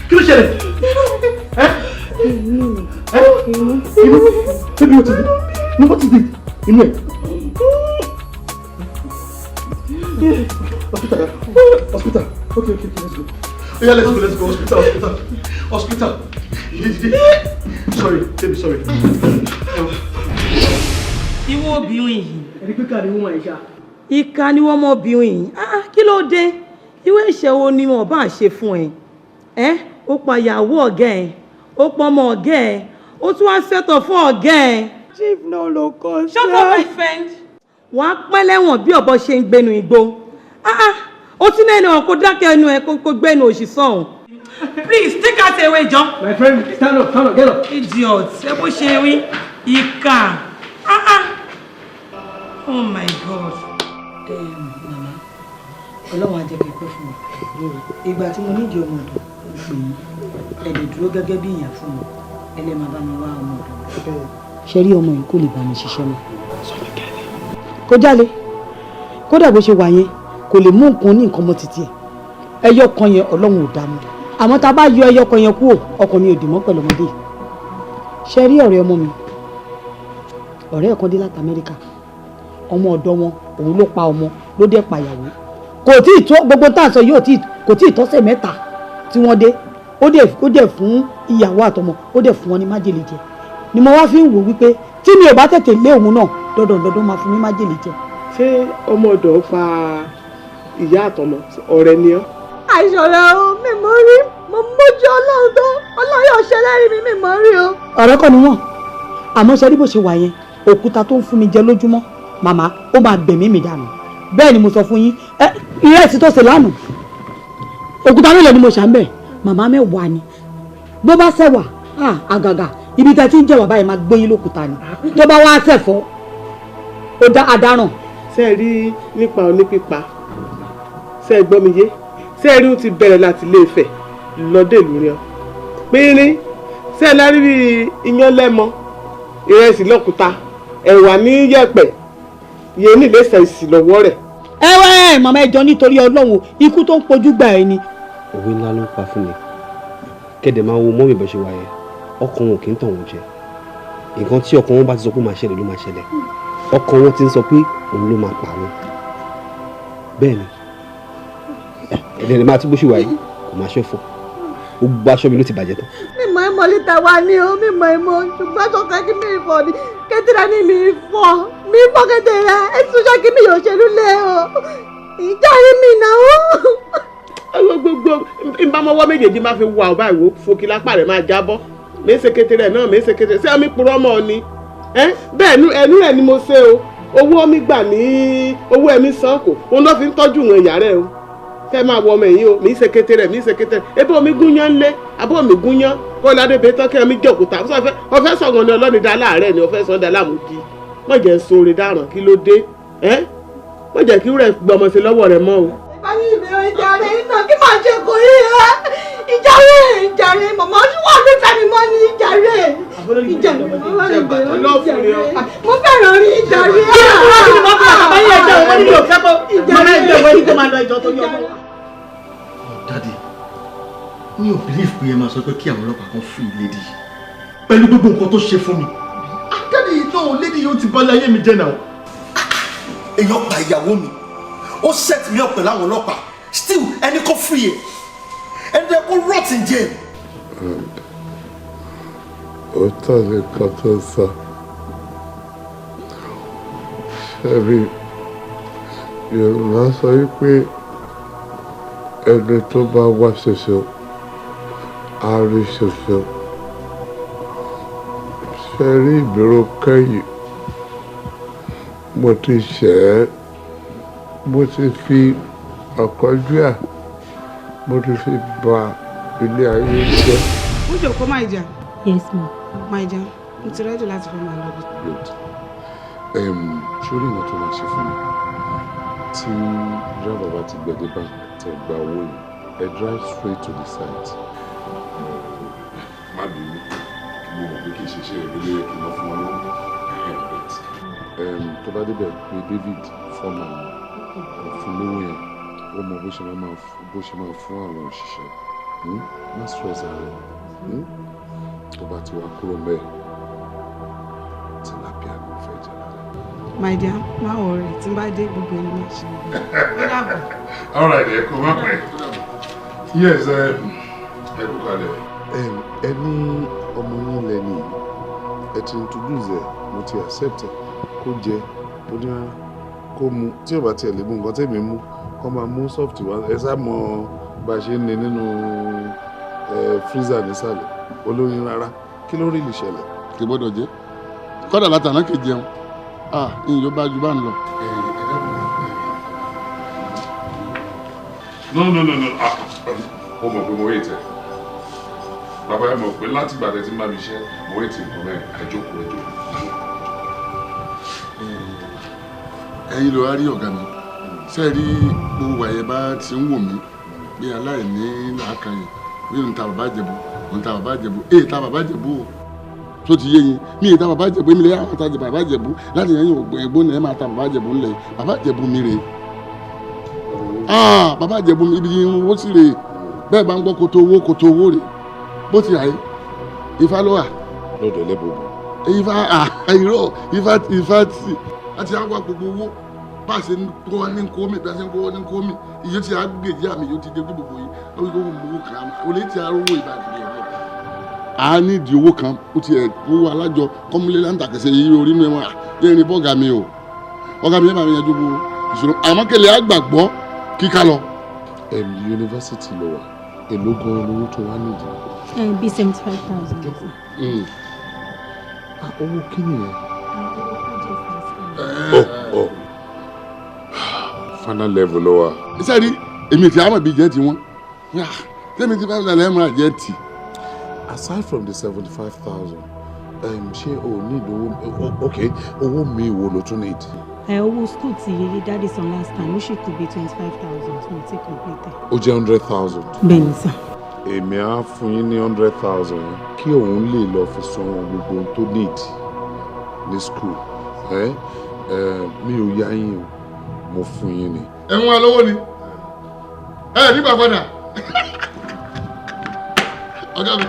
S8: Kí ló ṣẹlẹ̀? Inú. Ṣé bí o ti dé? Ní wọ́n ti dé? Inú ẹ̀. Hospital. Okay, let's go. Yeah, let's go. Hospital. Sorry, baby, sorry.
S2: Ìwọ obìnrin yìí.
S9: Ẹni pé ká ni wọ́n máa ń ṣá.
S2: Ìkà ni wọ́n mọ́bìnrin yìí. Kí ló dé? Ìwé ìṣẹ́ wo ni wọ́n bá ṣe fún ẹ? Ó pa ìyàwó ọ̀gá ẹ̀, ó pọ̀ ọmọ ọ̀gá ẹ̀, ó tún wá ṣètò fún ọ̀gá ẹ̀.
S9: Chief náà ló kọ́ sí.
S2: Shut up, my friend. Wọ́n á pẹ́ lẹ́wọ̀n bí ọ̀bọ ṣe ń gbénu igbó. Ó ti náà ẹnu kó dákẹ́ ẹnu ẹ̀ kó gbẹ́nu òṣì sọ̀hún. Please take us away, John.
S9: My friend, stand up, get up.
S2: Idiot. Ṣé bó ṣe rí? Ìkà. Oh my God. Màmá, Ọlọ́run á jẹ́ kí n pẹ́ fún mi. Ìgbà tí mo nídìí ọmọ ọ̀dọ̀, mo pè yín. Ẹ lè dúró gẹ́gẹ́ bí ìyá fún mi. Ẹ lè máa bá mi wá ọmọ ọ̀dọ̀. Ṣé rí ọmọ yìí kò lè bá mi ṣiṣẹ́ mọ́? Kó jálè. Kódà bó ṣe wà yẹn, kò lè mú nǹkan ní nǹkan mọ́ títí ẹ̀. Ẹyọ kan yẹn Ọlọ́run ò dá mọ́. Àmọ́ tá a bá yọ ẹyọ kan yẹn kúrò, ọkàn mi ò dì mọ́ pẹ̀lú ọmọdé. Ṣé rí ọ̀rẹ́ ọmọ mi? Ọ̀rẹ́ ẹ̀ kan dé láti Amẹ́ríkà. Ọmọ ọ̀dọ̀ wọn òun ló pa ọmọ ló dé pa ìyàwó. Kò tí ì tó gbogbo tá à ń sọ yóò kò tí ì tọ́sẹ̀ mẹ́ta tí wọ́n dé. Ó dẹ̀ fún ìyàwó àtọmọ ó dẹ̀ fún wọn ní májèlé jẹ. Ni mo wá fi ń wò wípé tí mi ò bá tètè lé òun náà dandan máa fún mi májèlé jẹ.
S10: Ṣé ọmọ ọ̀dọ̀ fa ìyá àtọmọ ọ̀rẹ́ ni ọ́?
S9: Àìṣọ̀rẹ́ o, mi mọ̀ rí. Mo mójú Ọlọ́run tó. Ọlọ́run yóò ṣe lẹ́rìí mi mọ̀ rí o.
S2: Ọ̀rẹ́ kọ́ ni wọ́n. Àmọ́ ṣe rí bó ṣe wà yẹn, òkúta tó ń fún mi jẹ lójúmọ́. Màmá, ó máa gbẹ̀mí mi dànù. Bẹ́ẹ̀ ni mo sọ fún yín. Ìrẹsì tó ṣe lánàá. Òkúta mélòó ni mo ṣà ń bẹ̀? Màmá mẹ́wàá ni. Bó bá ṣẹ̀wà, àgàgà, ibi tẹ́ ti ń jẹ̀wà báyìí máa gbé yín lókúta ni. Tó bá wá ṣẹ̀fọ́, ó dá adáràn.
S10: Ṣé ẹ rí nípa onípípa? Ṣé ẹ gbọ́ mi yé? Ṣé ẹ rí ó ti bẹ̀rẹ̀ láti Ilé-Ifẹ̀ lọ́dẹ̀ ìlú rẹ̀? Pínrín, ṣé ẹ lárí bí iyán lẹ́mọ, ìrẹsì lọ́kúta, ẹ̀wà ní yẹ̀pẹ̀, yẹn ní ìlẹ́sẹ̀ ìsì lọ́wọ́ rẹ̀.
S2: Màmá ẹjọ́ nítorí Ọlọ́run ikú tó ń pojú gbà ẹ ni.
S6: Òwe ńlá ló ń pa fún mi. Kẹ̀dẹ̀ máa wo mọ́mì bó ṣe wà yẹn. Ọkàn wọn kì í tàn wọ́n jẹ. Nǹkan tí ọkàn wọn bá ti sọ pé máa ṣẹlẹ̀ ló máa ṣẹlẹ̀. Ọkàn wọn ti ń sọ pé òun ló máa pa wọn. Bẹ́ẹ̀ ni. Ẹ̀dẹ̀ rẹ̀ máa tí bó ṣe wà yìí kò máa ṣọ̀fọ̀. Gbogbo aṣọ mi ló ti bàjẹ́ tán.
S9: Mímọ ẹmọ lítà wá ní o, mímọ ẹmọ ṣùgbọ́n tó kẹ́ kí mi fọ ni kẹ́tìrà ní mi fọ kẹ́tìrà ẹ̀sùn ṣá kí mi yóò ṣerú lé o. Ìjà rí mi náà o.
S10: Gbogbo ìbámọ́wọ́ méjèèjì máa fi wà ọba ìwò fòkì lápá rẹ̀ máa jábọ́. Mèsè kẹ́tìrà náà mèsè kẹ́tìrà ṣé ọmọ ìpurọ́ ọmọ ni? Bẹ́ẹ̀ ẹnu rẹ̀ ni mo ṣe o. Owó ọmí gbà ní owó ẹ̀mí sanko òun ló fi ń tọ́jú ìwọ̀n ìyá rẹ̀ o. Kẹ́ máa wọ ọmọ yìí o, mi ṣe kété rẹ̀. Ebi omi gúnyán lé, abó omi gúnyán, kó ládé bẹ́ẹ̀ tán kí omi jọ̀kúta. Ọ̀fẹ́ sọ̀gàn ni ọlọ́ni dá láàárẹ̀ ni ọ̀fẹ́ sọ̀dá láàmúkí. Má jẹ́ sóore dáràn kí ló dé? Má jẹ́ kí rẹ̀ gbọmọ sí lọ́wọ́ rẹ̀ mọ́ o.
S9: Ìbáyìí mi ò jàre iná kí máa ṣe kò rí ẹ. Ìjàre màmá tí wọ́n ní fẹ́ mi mọ́ ní ìjàre. Mo fẹ́ràn rí ìjàre.
S8: torí ọlọ́wọ́. Daddy, mi ò believe pé ẹ máa sọ pé kí àwọn ọlọ́pàá kan free lady pẹ̀lú gbogbo nǹkan tó ṣe fún mi. Daddy, no, lady yóò ti bọ́lá ayé mi jẹ́ náà. Èèyàn pa ìyàwó mi, ó set me up pẹ̀lú àwọn ọlọ́pàá, still ẹni kò free ẹ̀, ẹni tó yẹ kó rot in jail.
S1: Ó tọ́lé kan tó sọ. Ṣebí Yorùbá sọ wípé ẹni tó bá wá ṣoṣo á rí ṣoṣo. Ṣé rí ìgbéró kẹ́yìn? Mo ti ṣẹ̀ ẹ́, mo ti fi ọ̀kánjúà, mo ti fi ba ilé ayé jẹ́.
S11: Ó jòkó máa jà.
S5: Yes, ma'am.
S11: Máa jà. Mo ti rẹ́dí láti fẹ́ máa lọ bí.
S1: Good. Ṣorí ìwọ̀n tó máa ṣe fún mi. Tí driver bá ti gbẹ̀dẹ̀ bá tẹ̀ gba owó yìí, ẹ drive straight to the site. Má bínú, mo mọ̀ pé kì í ṣe iṣẹ́ ìrẹ́lẹ́ kí n lọ fún wọn lọ́wọ́. Tó bá débẹ̀ pé David Foreman fún lówó yẹn, ó mọ bó ṣe máa fún àwọn òṣìṣẹ́. Má stress ààrẹ. Tó bá ti wá kúrò mẹ́ẹ̀, tilapia ló fẹ́ jẹ lára.
S11: My dear, má worry, tí n bá dé gbogbo ẹni máa ṣe. Ó dàbọ̀.
S1: All right, ẹ kò má pẹ́. Yes, ẹ kú kalẹ̀. Ẹni ọmọ yín lẹ́ni ẹ ti introduce ẹ, mo ti accept ẹ kó jẹ ó ní rárá kó mu tí ò bá tiẹ̀ lè mú nǹkan tẹ̀mí mú kó máa mú soft wá ẹ sá mọ bá a ṣe ń ní nínú freezer nísàlẹ̀ olóyin rárá kí ló rí lè ṣẹlẹ̀.
S12: kì gbọ́dọ̀ jẹ́ kọ́dà látàná kì í jẹun ìyó bá ju bá ń lọ.
S1: no ó mọ̀ pé mo wé tẹ̀ bàbá ẹ mọ̀ pé láti gbàdẹ tí má mi ṣe mo wé tì nǹkan mẹ́rin ẹjọ́kù.
S12: ẹ̀yin ló wá rí ọ̀gá mi ṣe rí gbogbo àyè bá ti ń wò mí bí aláìní làákàyè bí n ta bàbá jẹ̀bú n ta bàbá jẹ̀bú ta bàbá jẹ̀bú o tó ti yé yín mi ì ta bàbá jẹ̀bú èmi lè yà ta bàbá jẹ̀bú láti yẹn yín ògbó náà ẹ máa ta bàbá jẹ̀bú ńlẹ̀ bàbá jẹ̀bú mi rè bàbá jẹ̀bú mi ibi yín owó sí rè bẹ́ẹ̀ bá ń gbọ́ kòtò owó rè bó ti àyè ifá ló wà.
S1: lọ́dọ̀ lẹ́bùbù.
S12: ifá tí àti àwọn gbogbo owó bá a ṣe ń kó ní kó mi bí a ṣe ń kó ní kó mi iye tí a gbé ìyá mi yóò ti dé gbogbo yìí lórí kó mo owó kan olè tí a rówó ìbàdàn yẹn lọ. a ní ìdí owó kan ó ti ẹ̀ owó alájọ kọ́múlé láǹtà kẹsẹ̀ yìí orí mi wọn yẹn ní bọ́ọ̀gà mi o ọ̀gá mi yẹn máa ń yanjú gbogbo ìṣòro àmọ́kẹ́lẹ́ àgbàgbọ́ kíkà lọ.
S1: yunifásitì ló wà èló gan-an lówó tó wá nídìí.
S5: Bí 75,000.
S1: Owó kí nìyẹn? Final level ló wà.
S12: Iṣẹ́ rí èmi tí a mọ̀ bí jẹ́ ti wọ́n. Tẹ́mi ti 5,000 lẹ́mọ̀ jẹ́ ti.
S1: Aside from the 75,000, ṣé o ní ìdówó? Okay, owó mi wo ló tún need?
S5: Owó school ti dáàdì san last time ó ṣì kù bí 25,000 fún ti complete.
S1: Ó jẹ́ 100,000.
S5: Bẹ́ẹ̀ni sà.
S1: Èmi á fún yín ní 100,000 kí òun lè lọ fi san gbogbo ohun tó need ní school. Mi ò yá yín o, mo fún yín ni.
S12: Ẹ̀wọ̀n alówó ni nígbà padà ọ̀gá mi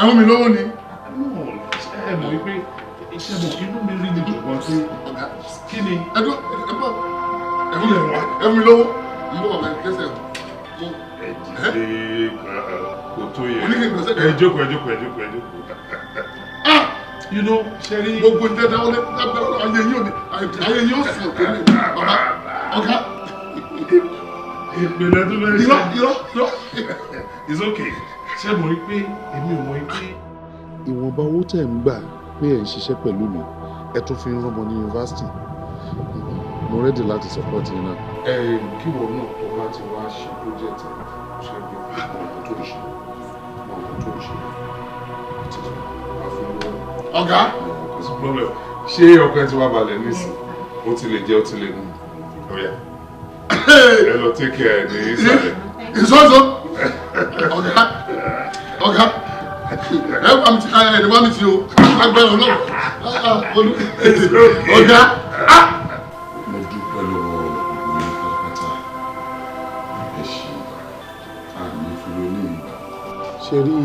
S12: ẹ̀wọ̀n mi lówó ni.
S1: Ẹ mọ̀ wípé iṣẹ́ mọ̀ inú mi rí ni ṣùgbọ́n pé kí ni.
S12: Ẹ̀wọ̀n mi lówó ìlú ọ̀gá kẹsẹ̀
S1: kò tó yẹ ẹ jókòó. You know, Sherry.
S12: Gbogbo ń tẹ́tẹ́ wọlé lábẹ́rẹ́ ayé yóò sùn òkè ní bàbá ọ̀gá.
S1: Ìpìlẹ̀ tó lọ
S12: irọ́.
S1: It's okay. Ṣé mo rí pé èmi ò mọ̀ pé. Ìwọ̀nba owó tẹ̀ ń gbà pé ẹ̀ ń ṣiṣẹ́ pẹ̀lú mi, ẹ tún fi ń rán ọmọ ní yunifásitì. Mo ready láti support yín náà. Kí wọ́n náà tó bá ti wá ṣe project ṣe bí ọ̀nà tó ń ṣe.
S12: Ọ̀gá.
S1: Kò sí problem. Ṣé ọkọ ẹ ti wá balẹ̀ nísìn? Ó ti lè jẹ́ ó ti lè mú. Ọ̀yà. Ẹ lọ take care ní ìsàlẹ̀.
S12: Ìsọ́sọ́. Ọ̀gá. Ẹ wá mi ti o. Agbẹ́rún náà. Ọ̀gá.
S1: Mo dúpẹ́ lọ́wọ́ ìwé pátápátá. pẹ̀lú eléyìí. ṣe rí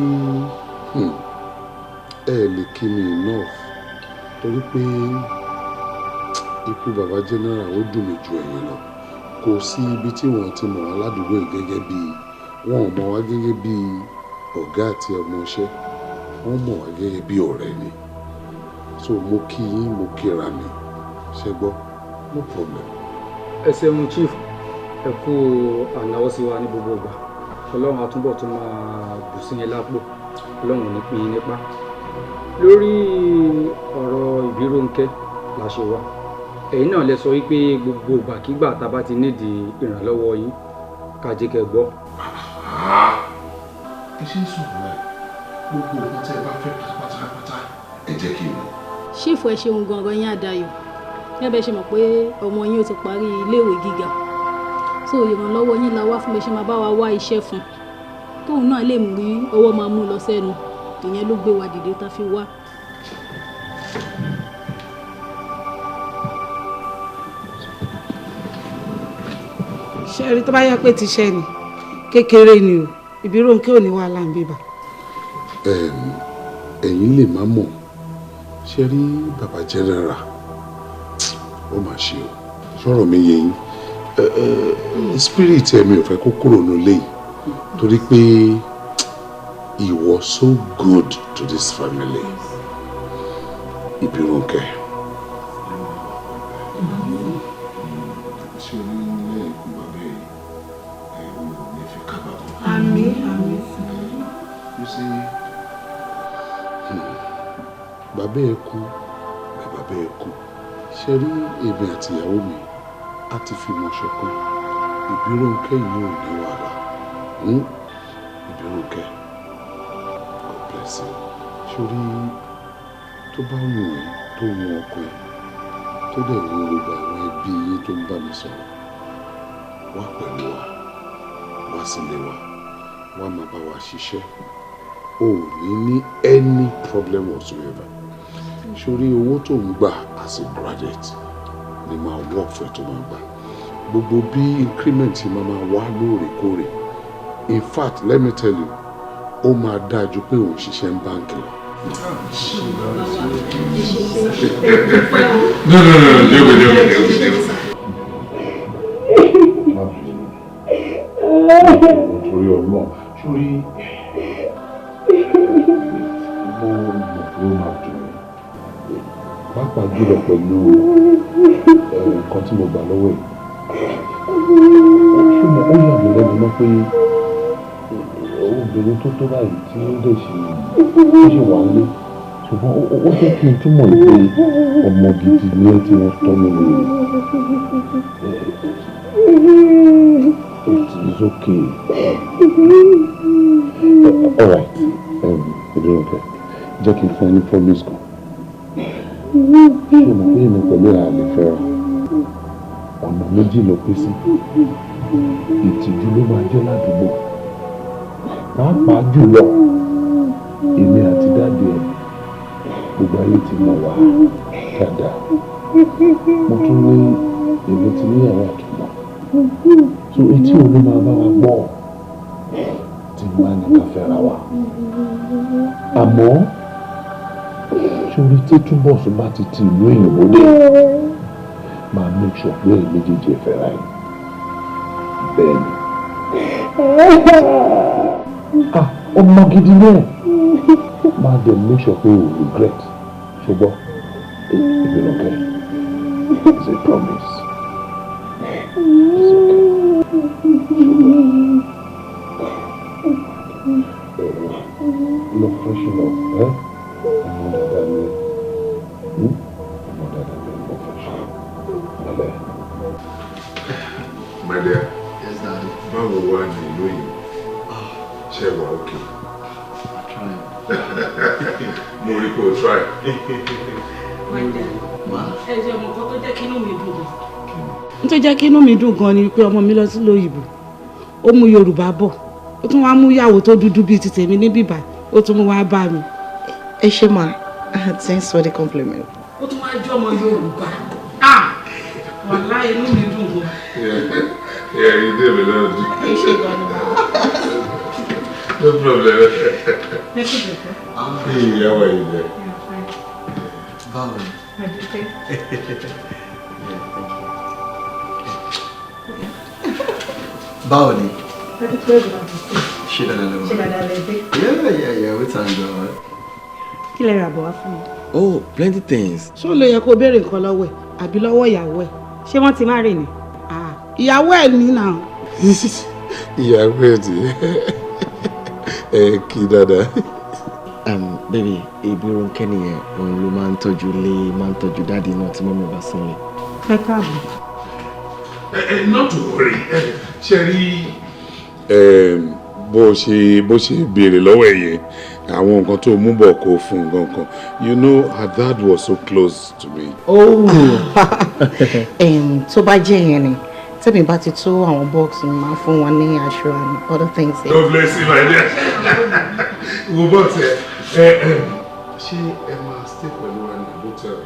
S1: ẹ lè kí mi enough torí pé ikú bàbá general ó dùn mí ju ẹ̀yìn lọ. Kò sí ibi tí wọ́n ti mọ̀ wá ládùúgbò yìí gẹ́gẹ́ bí wọn ò mọ̀ wá gẹ́gẹ́ bí ọ̀gá àti ọmọọṣẹ́, wọ́n mọ̀ wá gẹ́gẹ́ bí ọ̀rẹ́ ni. So mo kí yín, mo kíra mi, ṣe gbọ́, no problem.
S13: Ẹ ṣeun chief, ẹ kú ànáwọ́ sí wa ní gbogbo ìgbà. Ọlọ́run àtúbọ̀ tó máa bù sí yẹn lápò, Ọlọ́run ò ní pín in nípa. Lórí ọ̀rọ̀ Ìbírónkẹ́ la ṣe wá. Ẹ̀yin náà lẹ sọ wípé gbogbo ìgbàkígbà tá a bá ti nídìí ìrànlọ́wọ́ yín ká jẹ́ kẹ́ gbọ́.
S1: Ẹ ṣe ń sọ̀rọ̀ láì gbogbo ọ̀pọ̀ tẹ́ ẹ bá fẹ́ pátápátá ẹ jẹ́ kí n mọ̀.
S5: ṣífù ẹ ṣeun gangan yín àdáyọ̀ gẹ́gẹ́ ṣe mọ̀ pé ọmọ yín ó ti parí iléèwé gíga so ìrànlọ́wọ́ yín la wá fún mi ṣe máa bá wa wá iṣẹ́ fún tóun náà lè mú ọwọ́ máa mú lọ sẹ́nu ìyẹn ló gbé wa dìde tá fi wá.
S11: ṣe rí tó bá yẹ pé ti ṣe ni kékeré ni o Ìbírónkẹ́ ò ní wàhálà ń bíbà.
S1: ẹ̀yin lè má mọ̀ ṣe rí bàbá jẹ́rẹ̀ra ó mà ṣe o sọ̀rọ̀ mi yẹ yín spirit ẹ̀mí ò fẹ́ kó kúrò nílé yìí torí pé he was so good to this family Ìbírónkẹ́.
S11: Àmín, àmín.
S1: You see, bàbá ẹ kú bàbá ẹ kú ṣe rí èmi àti ìyàwó mi a ti fi mọ̀ ṣọ̀kan Ìbírónkẹ́ yìí ò ní wàhálà Ìbírónkẹ́ God bless you sórí tó bá wù ẹ́ tó wù ọkọ ẹ tó dẹ̀ wù gbogbo àwọn ẹbí yín tó ń bá mi sọ̀rọ̀ wá pẹ̀lú wa wá sílé wa wá máa bá wa ṣiṣẹ́ o ò ní any problem whatsoever sórí owó tó ń gbà as a graduate ni máa work fẹ́ tó máa gbà gbogbo bí increment máa wá lóòrèkóòrè in fact let me tell you ó máa dáa ju pé òun ṣiṣẹ́ ń báńkì lọ. Nítorí ọlọ́run sórí mo mọ̀ pé ó máa dùn mí pàápàá jùlọ pẹ̀lú nǹkan tí mo gbà lọ́wọ́ ẹ̀ ṣùgbọ́n ó yà mí lẹ́nu mọ́ pé obìnrin tó tó báyìí tí ó dẹ̀ ṣe wà ń lé ṣùgbọ́n ó jẹ́ kí n túmọ̀ pé ọmọ gidi ni ẹ tí wọ́n tọ́ mi lórí. It is okay. All right. Ìbírónkẹ́, jẹ́ kí n fún ẹ ní promise kan. Ṣé o mọ̀ pé èmi pẹ̀lú ẹ̀ àlè fẹ́ra? Ọ̀nà méjì ló pín sí. Ìtìjú ló máa jẹ́ ládùúgbò. Pàápàá jùlọ, èmi àti dáàdì ẹ̀ gbogbo ayé ti mọ̀ wá dáadáa. Mo tún ní èmi ti níyàwó àtúmọ̀. So etí òní máa bá wa gbọ́ tí n bá ní ká fẹ́ra wa. Àmọ́ sórí tí Túnbọ̀sún bá ti ìlú òyìnbó dé máa make sure pé èyí méjèèjì ẹ fẹ́ra yìí. Bẹ́ẹ̀ ni. Ọmọ gidi náà máa dẹ̀ make sure pé o regret ṣùgbọ́n Ìbírónkẹ́ is a promise. It's okay. Lo freshen up, eh? Ọmọ dáadáa ni ọmọ dáadáa ni lo freshen up. Malẹ. My dear. Yes, Daddy. Báwo wá ní ìlú yìí? Ṣé wà okay? I'm trying. Mo rí kó o try.
S2: My dear. Ẹ jẹ́ ọmọ kan tó jẹ́ kí inú mi dùn gan. N tó jẹ́ kí inú mi dùn gan ni pé ọmọ mi lọ sí lóyìnbó. Ó mú Yorùbá bọ̀. Ó tún wá mú ìyàwó tó dúdú bíi ti tèmi ní bíbá. Ó tún mú wá bá mi.
S3: Ẹ ṣé ma, thanks for the compliment.
S2: Ó tún wá jẹ́ ọmọ Yorùbá. Wàláhì inú mi dùn gan.
S1: Yeah, you did it.
S3: Ẹ ṣé gan ni.
S1: No problem. Hey, how are you there?
S4: Yeah, fine. Báwo ni? Báwo ni? Ṣé dáadáa lọ?
S5: Ṣé dáadáa lẹ dé?
S4: Yeah, we thank God.
S5: Kí lẹ rà bọ̀ wá fún mi?
S4: Oh, plenty things.
S11: ṣé ó lè yẹ kó o béèrè nǹkan lọ́wọ́ ẹ̀ àbí lọ́wọ́ ìyàwó ẹ̀?
S5: Ṣé wọ́n ti má rè ni?
S11: Ìyàwó ẹ̀ ní náà.
S1: Ìyàwó ẹ̀ tí kí dáadáa.
S4: Baby, ibi Ronke nìyẹn, òun ló máa ń tọ́jú ilé, máa ń tọ́jú dáàdi náà tí mọ́mí bá sílẹ̀.
S5: Ẹ káàbọ̀.
S1: Not to worry. Ṣé rí bó ṣe béèrè lọ́wọ́ ẹ̀ yẹn àwọn nǹkan tó mú bọ̀ kó fún nǹkan kan. You know her dad was so close to me.
S3: Tó bá jẹ́ yẹn ni tẹ́mi bá ti tó àwọn bọ́ọ̀sì máa fún wọn ní aṣọ and other things.
S1: God bless you, my dear. Wo bọ́ọ̀sì ẹ̀ ṣé ẹ máa stay pẹ̀lú wa ní hotel?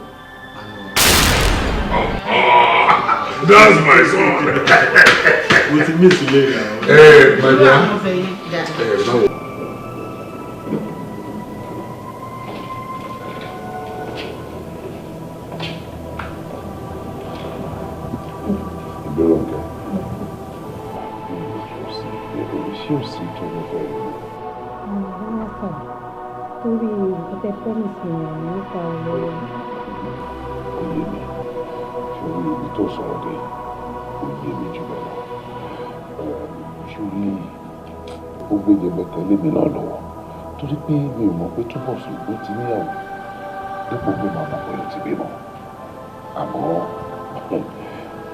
S1: That's my son.
S12: Mo ti miss ilé náà.
S1: My dear. Báwo?
S5: Torí nǹkan tẹ́ promise mi nípa ọ̀rọ̀
S12: Kò yé mi. Ṣorí ibi tó sọ̀rọ̀ dé, kò yé mi jù bẹ́ẹ̀ lọ. Ṣorí ó gbéjẹ bẹ́kẹ̀ lémi náà lọ́wọ́. Torí pé mi ò mọ̀ pé Túbọ̀sún ló ti níyàwó. Dípò pé màá mọ̀ pé ó ti bímọ. Àmọ́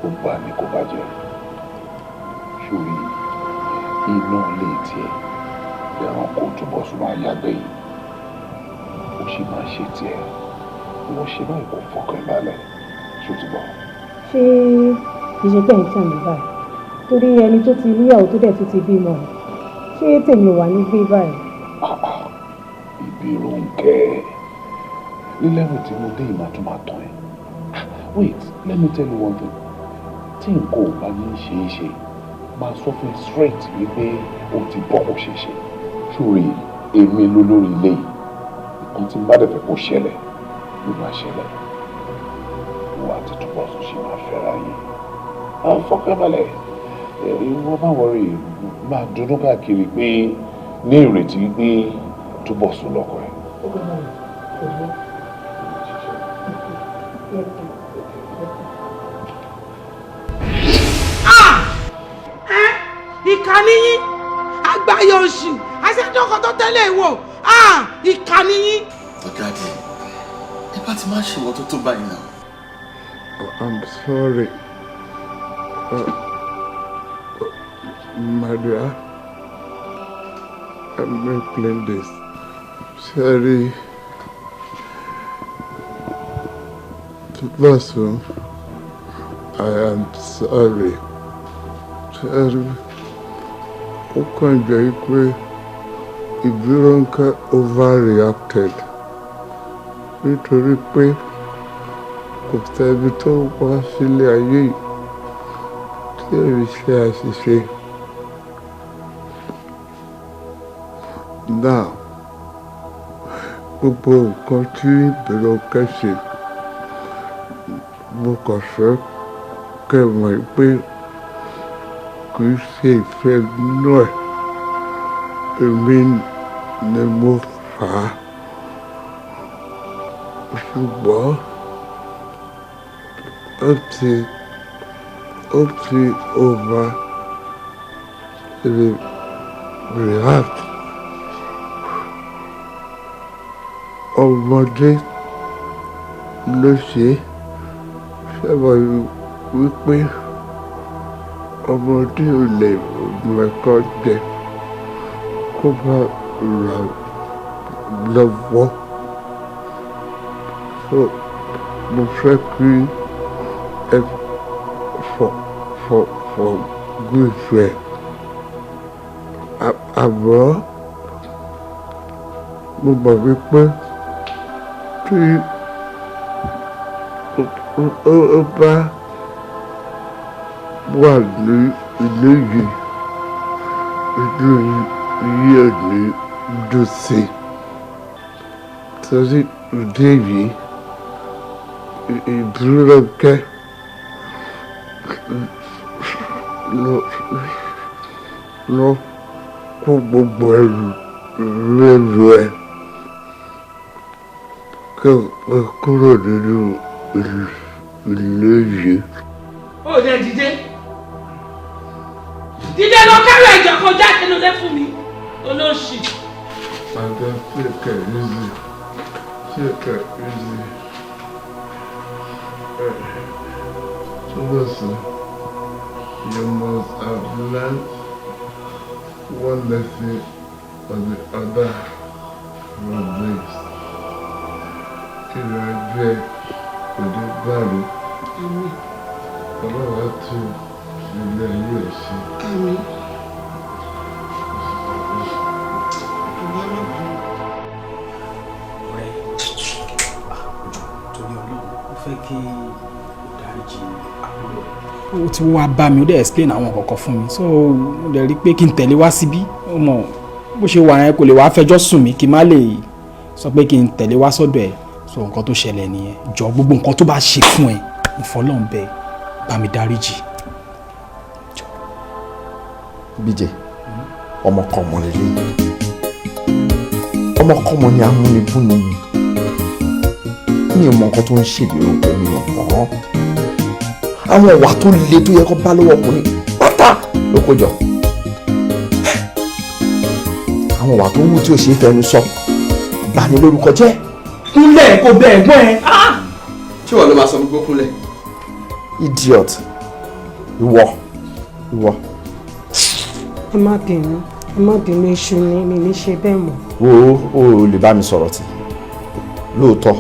S12: ó gbà ní kó bàjẹ́. Ṣorí iná lè tiẹ̀ ẹran kó Túbọ̀sún máa yàgbẹ́ yìí. Ó sì máa ṣe tiẹ̀. Wọ́n ṣe báyìí kò fọkàn balẹ̀. Ṣó ti bọ̀?
S5: ṣé ìṣèpẹ́ ń tàn mí báyìí? Torí ẹni tó ti níyàwó tó dẹ̀ tó ti bímọ, ṣé tèmi ò wà ní gbé báyìí?
S12: Ibi Ronke. Lílẹ́rù tí mo dé ìmọ̀ tó máa tán ẹ̀. Wait, let me tell you one thing. Tí nǹkan ò bá ní ṣe é ṣe, máa sọ fún straight wípé o ti bọ́ kó ṣe ṣe. Ṣòrí èmi ló lórí ilé yìí. Nǹkan tí n bá dẹ̀ fẹ́ kó ṣẹlẹ̀ ló máa ṣẹlẹ̀. Wọ́n àti Túbọ̀sún ṣe máa fẹ́ra yìí. Àwọn fọkànbalẹ̀ wọ́n bá wọrí máa dúdú káàkiri pé ní ìrètí pé Túbọ̀sún lọ́kọ ẹ̀.
S11: Ìkànnì yín àgbáyé oṣù aṣáájọ́kọ̀ tó tẹ́lẹ̀ wò ìkànnì yín.
S4: Ọ̀gá àdì, ẹ bá ti máa ṣe wọ́n tó tó báyìí náà.
S1: I'm sorry. My dear, I'm not playing this. Sorry. Túbọ̀sún, I am sorry. Sorry. Ó kàn jẹ́ pé ìbí Ronke overreacted nítorí pé kò tẹ́bi tó wá sílé ayé yìí tí èmi ṣe àṣìṣe. Now, gbogbo nǹkan tí ìbí Ronke ṣe, mo kàn fẹ́ kẹ́ mọ̀ pé kì í ṣe ìfẹ́ inú ẹ̀, èmi ni mo fà á. Ṣùgbọ́n ó ti react. Ọmọdé ló ṣe ṣẹ́wọ̀ wípé ọmọdé ò lè mẹ́kọ́ jẹ kó bá rà lọ́wọ́. So mo fẹ́ kí ẹ forgive ẹ. Àmọ́ mo mọ̀ wípé tí ó bá wà ní ilé yìí inú yóò ní dùn sí torí òde yìí Ìbírónkẹ́ ló kó gbogbo ẹrù lẹ́nu ẹ̀ kí o kúrò nínú ilé yìí.
S14: Ó dẹ̀ dìde lọ kárò ẹ̀jọ̀ kan jáde ló lé fún mi olóṣì.
S1: Àgbà take it easy. Listen, you must have learned one lesson or the other from this. Ìrìnàjò kò dé báàlú. Ọlọ́run á tún ilé ayé ẹ̀ ṣe.
S13: ó ti wá bá mi ó dẹ̀ explain àwọn kọ̀ọ̀kan fún mi so ó dẹ̀ rí pé kí n tẹ̀lé wá síbí ó mọ̀ bó ṣe wà yẹn kò lè wá fẹjọ́ sùn mí kí n má lè sọ pé kí n tẹ̀lé wá sọ́dọ̀ ẹ̀ so nǹkan tó ṣẹlẹ̀ nìyẹn jọ gbogbo nǹkan tó bá ṣe fún ẹ ìfọlọ́n bẹ bá mi dáríjì.
S4: Bíjẹ́ ọmọkọmọ lélẹ́yìn ọmọkọmọ ni amúnibúni mi ò mọ nǹkan tó ń ṣèbírò mi ò mọ̀ àwọn ọ̀wà tó le tó yẹ kó bá lọ́wọ́ ọkùnrin pátá ló kó jọ àwọn ọ̀wà tó wù tí ò ṣe é fẹnu sọ bani lórúkọ jẹ́.
S13: Kúnlẹ̀ kó bẹ ẹ̀gbọ́n ẹ.
S4: ṣé wọ́n ló máa sọ gbogbo kúnlẹ̀. Idiot ìwọ.
S5: ẹ má bínú iṣu ni mi ní ṣe bẹ́ẹ̀ mọ́.
S4: o lè bá mi sọ̀rọ̀ tí lóòótọ́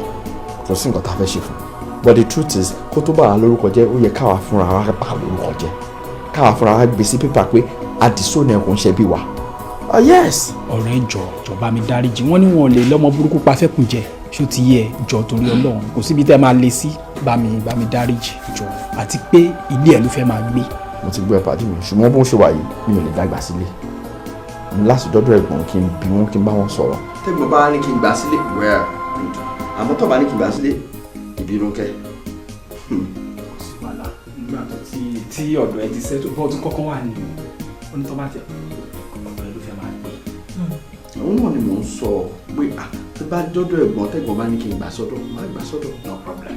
S4: kò sí nǹkan tá a fẹ́ ṣe fún but the truth is kó tó bá wa lórúkọ jẹ́ ó yẹ káwa fúnra wa bá lórúkọ jẹ́ káwa fúnra wa gbé sí pépà pé àdìsónà ẹ̀kọ́ ń ṣe bí wa. Yes.
S13: ọ̀rẹ́ jọ bá mi dáríjì wọ́n ní wọn ò lè lọ́mọ burúkú pa fẹ́kùn jẹ ṣó ti yẹ jọ torí Ọlọ́run kò síbi tẹ́ máa lé sí bá mi dáríjì jọ àti pé ilé ẹ̀ ló fẹ́ máa gbé.
S4: mo ti gbọ́ ẹ pàdé mi ṣùgbọ́n bó ń ṣe wà yìí mi ò lè dàgbà sílé láti dọ́dọ̀ ẹ̀gbọ́n kí n bí wọn kí n bá wọn sọ̀rọ̀. tẹ́gbọ́n bá ní kí n gbà sílé well good àmọ́ tó bá ní kí n gbà sílé Ìbírónkẹ́.
S13: nígbà tó tí ọ̀dọ̀ ẹ ti sẹ́tò bọ́ọ̀dún kọ́kọ́ wà ní onítọ́mátì ọ̀dọ̀ ẹ ló fẹ́ máa gbé.
S4: àwọn náà ni mò ń sọ pé tó bá dọ́dọ̀ ẹ̀gbọ́n tẹ́gbọ́n bá ní kí n gbà sọ́dọ̀ máa gbà sọ́dọ̀.
S13: no problem.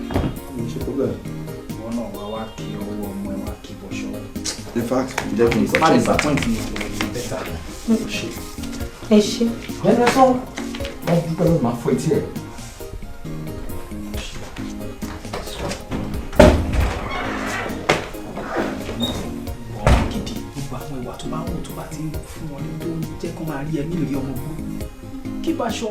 S4: mo ṣe problem.
S13: wọn náà wá kí ọwọ́ ọmọ ẹ wá kí bọ́ṣọ.
S4: in fact definitely.
S13: má disappoint me ọ̀rọ̀ bẹ́tà.
S5: ẹ ṣe.
S4: bẹ́ẹ̀ sọ wọ́n dúpẹ́ lọ́wọ́ máa fọ etí ẹ̀.
S13: tó bá wù tó bá ti fún wọn ní tó ń jẹ́ kó máa rí ẹ nílùú ọmọ burú kí bá ṣọ.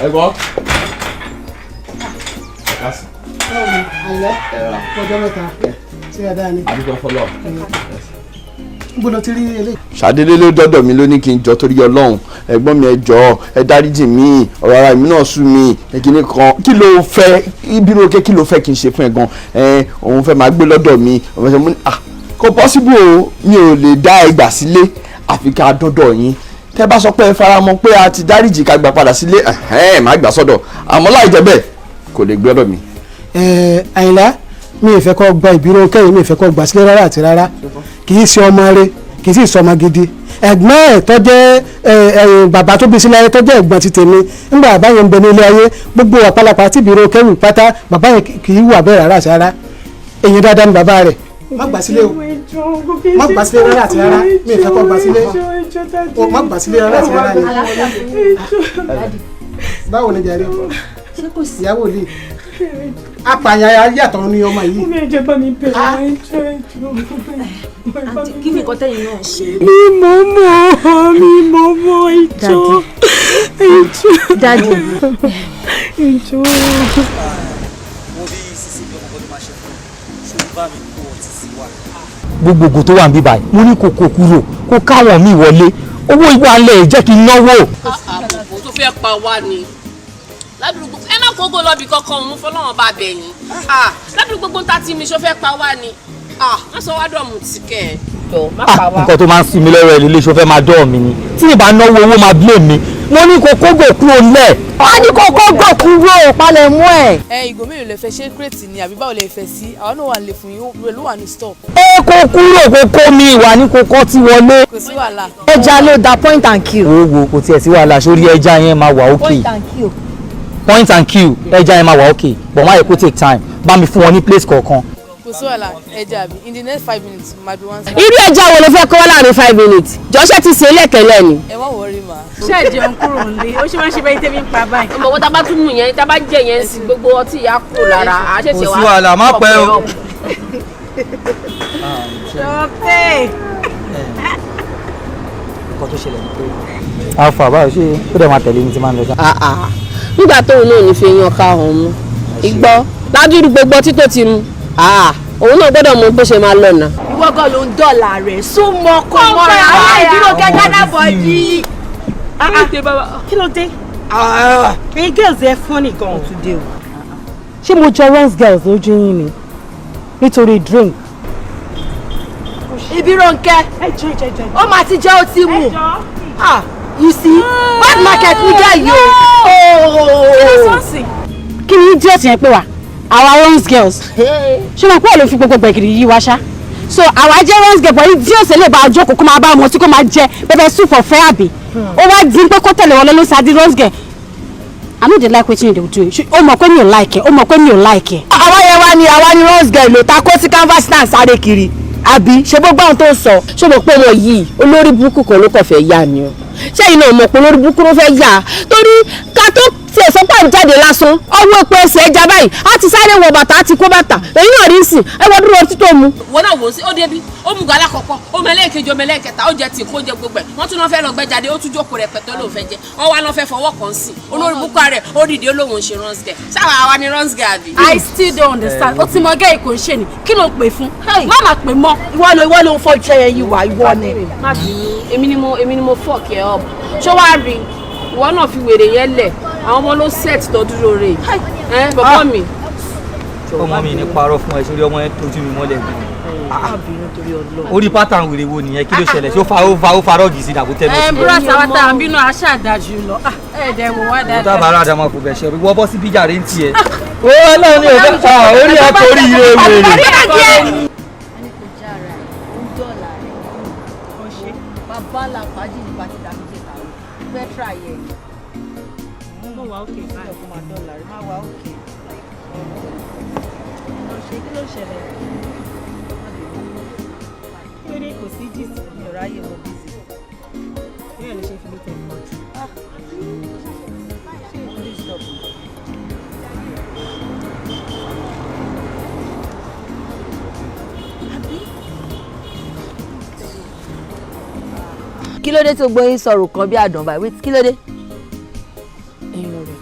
S4: ẹ̀gbọ́n.
S15: àìlẹ́ ọjọ́ mẹ́ta tí ẹ dáa ni.
S4: àdúgbò fọlọ́.
S15: níbo ló ti rí eléyìí.
S4: ṣàdédé ló dọ́dọ̀ mi ló ní kí n jọ torí Ọlọ́run ẹ̀gbọ́n mi ẹ jọ̀ọ́ ẹ dáríjì mí ọ̀rọ̀ ara mi náà sú mi kíní kan kí ló fẹ́ Ìbírónkẹ́ kí ló fẹ́ kí n ṣe fún ẹ gan òun fẹ́ máa gbé lọ́dọ̀ mi òun fẹ́ mú ní kò possible o mi ò lè dá ẹgbà sílé àfi ká dọ́dọ̀ yín tẹ́ bá sọ pé ẹ faramọ́ pé a ti dáríjì ká gbà padà sílé má gbà sọ́dọ̀ àmọ́ láì jẹ́ bẹ́ẹ̀ kò lè gbé ọ̀dọ̀ mi.
S15: Àyìnlá mi ì fẹ́ kó gba Ìbírónkẹ́ yìí mi ì fẹ́ kó gbà sílé rárá àti rárá kì í ṣe ọmọ rẹ̀ kì í sì sọ ọmọ gidi ẹ̀gbọ́n ẹ̀ tó jẹ́ bàbá tó bí sílẹ̀ ayé tó jẹ́ ẹ̀gbọ́n ti tèmi nígbà bàbá yẹn ń bẹ ní ilé ayé gbogbo àpàlàpà tí Ìbírónkẹ́ wù pátá bàbá yẹn kì í wà bẹ́ẹ̀ rárá àti rárá èyàn dáadáa ni bàbá rẹ̀ má gbà sílé o má gbà sílé rárá àti rárá mi ì fẹ́ kó gbà sílé o má gbà sílé rárá àti rárá ni. báwo ni jàre ìyàwó lè apààyàn yàtọ̀ ní ọmọ yìí.
S7: mi ò jẹ́ bá mi bẹ̀rẹ̀ ẹjọ́.
S5: àǹtí kí ni nǹkan tẹ́yìn náà ṣe.
S7: mi mọ̀ mọ́ ìjọ.
S5: Daddy.
S7: ìjọ.
S16: gbogbo ògùn tó wà níbí báyìí mo ní kó kúrò kó káwọn míì wọlé owó ìwà alẹ́ jẹ́ kí n náwó.
S17: àbùkù tó
S14: fẹ́ pa wá ni ládùúgbò ẹ má kókó lọ́bì kankan òun fọlọ́wọ́n bá bẹ̀ yín ládùúgbò gbogbo ta ti mi ṣó fẹ́ pa wá ni má sọ wá dọ̀mù tìkẹ́ má pa wá.
S16: nǹkan tó máa ń sin mi lọ́rọ̀ ẹ̀ lílé ṣó fẹ́ máa dọ̀ mí ni tí ìbá náwó owó máa blé mi mo ní kó kógò kúrò lẹ̀.
S17: wọ́n ní kó kógò kúrò palẹ̀ mú ẹ̀.
S18: ìgò mélòó lè fẹ́ ṣe kírètì ni àbí báwo lè fẹ́ sí àwọn náà wà lè fún yín ló wà ní store.
S16: kó kúrò kó kó mi ìwà ní kókó ti wọlé.
S18: kò sí wàhálà.
S17: ẹja ló da point and kill.
S16: wo kò tiẹ̀ sí wàhálà sórí ẹja yẹn máa wà ókè. point and kill ẹja yẹn máa wà ókè but why you go take time bá mi fún wọn ní place kọ̀ọ̀kan.
S18: kò sí wàhálà ẹja àbí in the next 5 minutes might be one.
S17: irú ẹja wo ló fẹ́ kọ́ láàrin 5 minutes jọ́ṣẹ́ ti ṣe lẹ́kẹ̀lẹ́ ni.
S18: ẹ má wọrí mà.
S7: ṣé ìjẹun kúrò nílé ó ṣe máa ń ṣe bẹ́ẹ̀ tẹ́bí ń pa báyìí.
S14: ọmọ wọn tá a bá tún mú yẹn tá a bá jẹ yẹn sí gbogbo ọtí ìyá kúrò lára àṣẹṣẹ wa.
S16: kò sí wàhálà má pẹ́ o.
S7: ṣọ́pẹ́.
S16: nǹkan tó ṣẹlẹ̀ ni pé alfa báwo ṣe ó dẹ̀ máa tẹ̀lé mi tí máa ń lọ sá.
S14: nígbà tóun náà ní fi yan ká ọ̀hún mú igbó ládùúgbò gbogbo títò ti mu òun náà gbọ́dọ̀ mọ bó ṣe máa lọ nà.
S17: ìwọ gan ló ń dọ̀là rẹ̀ súnmọ́ kó mọ́ra ìdúró kẹ́kẹ́ dábọ̀ yìí.
S7: kí ló dé? ẹ̀yin girls ẹ funny gan today o.
S17: ṣé mo jọ Rance girls lójú yín ni nítorí drink. ibi Ronke ó máa ti jẹ́ ó ti mú you see bad market ní jẹ́ yìí o. kí ni idiot yẹn pé wá àwa Rance girls ṣé wọn pọ̀ ló fi gbogbo gbẹ̀gìrì yìí wá ṣá so àwa jẹ́ Rance girls but idiot lè bá ọjọ́ kókó máa bá ọmọ tí kò máa jẹ pepper soup ọ̀fẹ́ àbí ó wá dín pé kó tẹ̀lé wọn lọ́lọ́sí adi Rance girl I no dey like wetin you dey do ó mọ̀ pé mi ò like ẹ̀ ó mọ̀ pé mi ò like ẹ̀. àwa yẹn àwa ni Rance girl ló ta kó sí canvas náà sáré kiri àbí ṣe gbogbo àwọn tó ń sọ.
S14: ṣé mo pé wọn yìí olórí burúkú kan ló kàn fẹ́ yá ni o ṣẹ́yìn náà mọ̀ pé olórí burúkú ló fẹ́ yá torí ká tó tiẹ̀ sọ́pà ń jáde lásán ọwọ́ epo ẹsẹ̀ ẹja báyìí á ti sáré wọ bàtà á ti kó bàtà èyí náà rí sí ẹ wọ́n dúró ọtí tó mu. wọn náà wò ó sí ó débi ó mú gàlá kọ̀ọ̀kan ó mẹ́lẹ́ẹ̀kejì ó mẹ́lẹ́ẹ̀kẹta ó jẹ tí kò jẹ gbogbo ẹ̀ wọ́n tún náà fẹ́ lọ gbẹ́ jáde ó tún jókòó rẹ̀ pẹ̀tọ́ ló fẹ́ jẹ wọ́n wá náà fẹ́ fọwọ́ kan sí olórí burúkú rẹ̀ ó dìde olóhùn ṣe Rance girl ṣáwa àwa ni Rance girl àbí.
S17: I still don't understand ó ti mọ gẹ́ ìkò ń ṣe ni kí ló ń pè fún má má pè mọ́. ìwọ ló ń fọ́ jẹ́ ẹyin wà ìwọ ni.
S14: má bínú èmi ni mo fuck ẹ up ṣó wàá rí ìwọ náà fi wèrè yẹn lẹ̀ àwọn ọmọ ló set tó dúró rè bàbá mi.
S16: ọmọ mi ní parọ́ fún ẹ sórí ọmọ yẹn tójú mi mọ́lẹ̀ gan. orí pátán wèrè wo nìyẹn kí ló ṣẹlẹ̀ ṣé ó fa rọ́ọ̀gì sí ìdàbò tẹ́lẹ̀ sí.
S7: búrọ̀ sáwátà ń bínú aṣáà dájú lọ ẹ̀ẹ́dẹ̀ wò wá dáadáa.
S16: mo dábàá aráàdá máa kó bẹ̀ ṣe wọ́n bọ́ sí bíjà rẹ̀ ń tiẹ̀. ó náà ní òfin pa orí ọkọ̀ orí ire wèrè.
S17: bàbá fàájì ní bá ti dà mí jẹta fẹ́ tra yẹ.
S7: mo wà òkè báyìí fún $1 má wà òkè. ọ̀sẹ̀ kí ló ṣẹlẹ̀? péré kò sí gist mi ò ráyè mo bízì. bí ẹ̀ ló ṣe fi mí tẹ̀ mọ́ jù. ṣé ìkórè stop?
S17: kí ló dé tó gbóyin sọ̀rọ̀ kan bí àdán báyìí kí ló dé.
S14: ẹ̀yin ọ̀rẹ́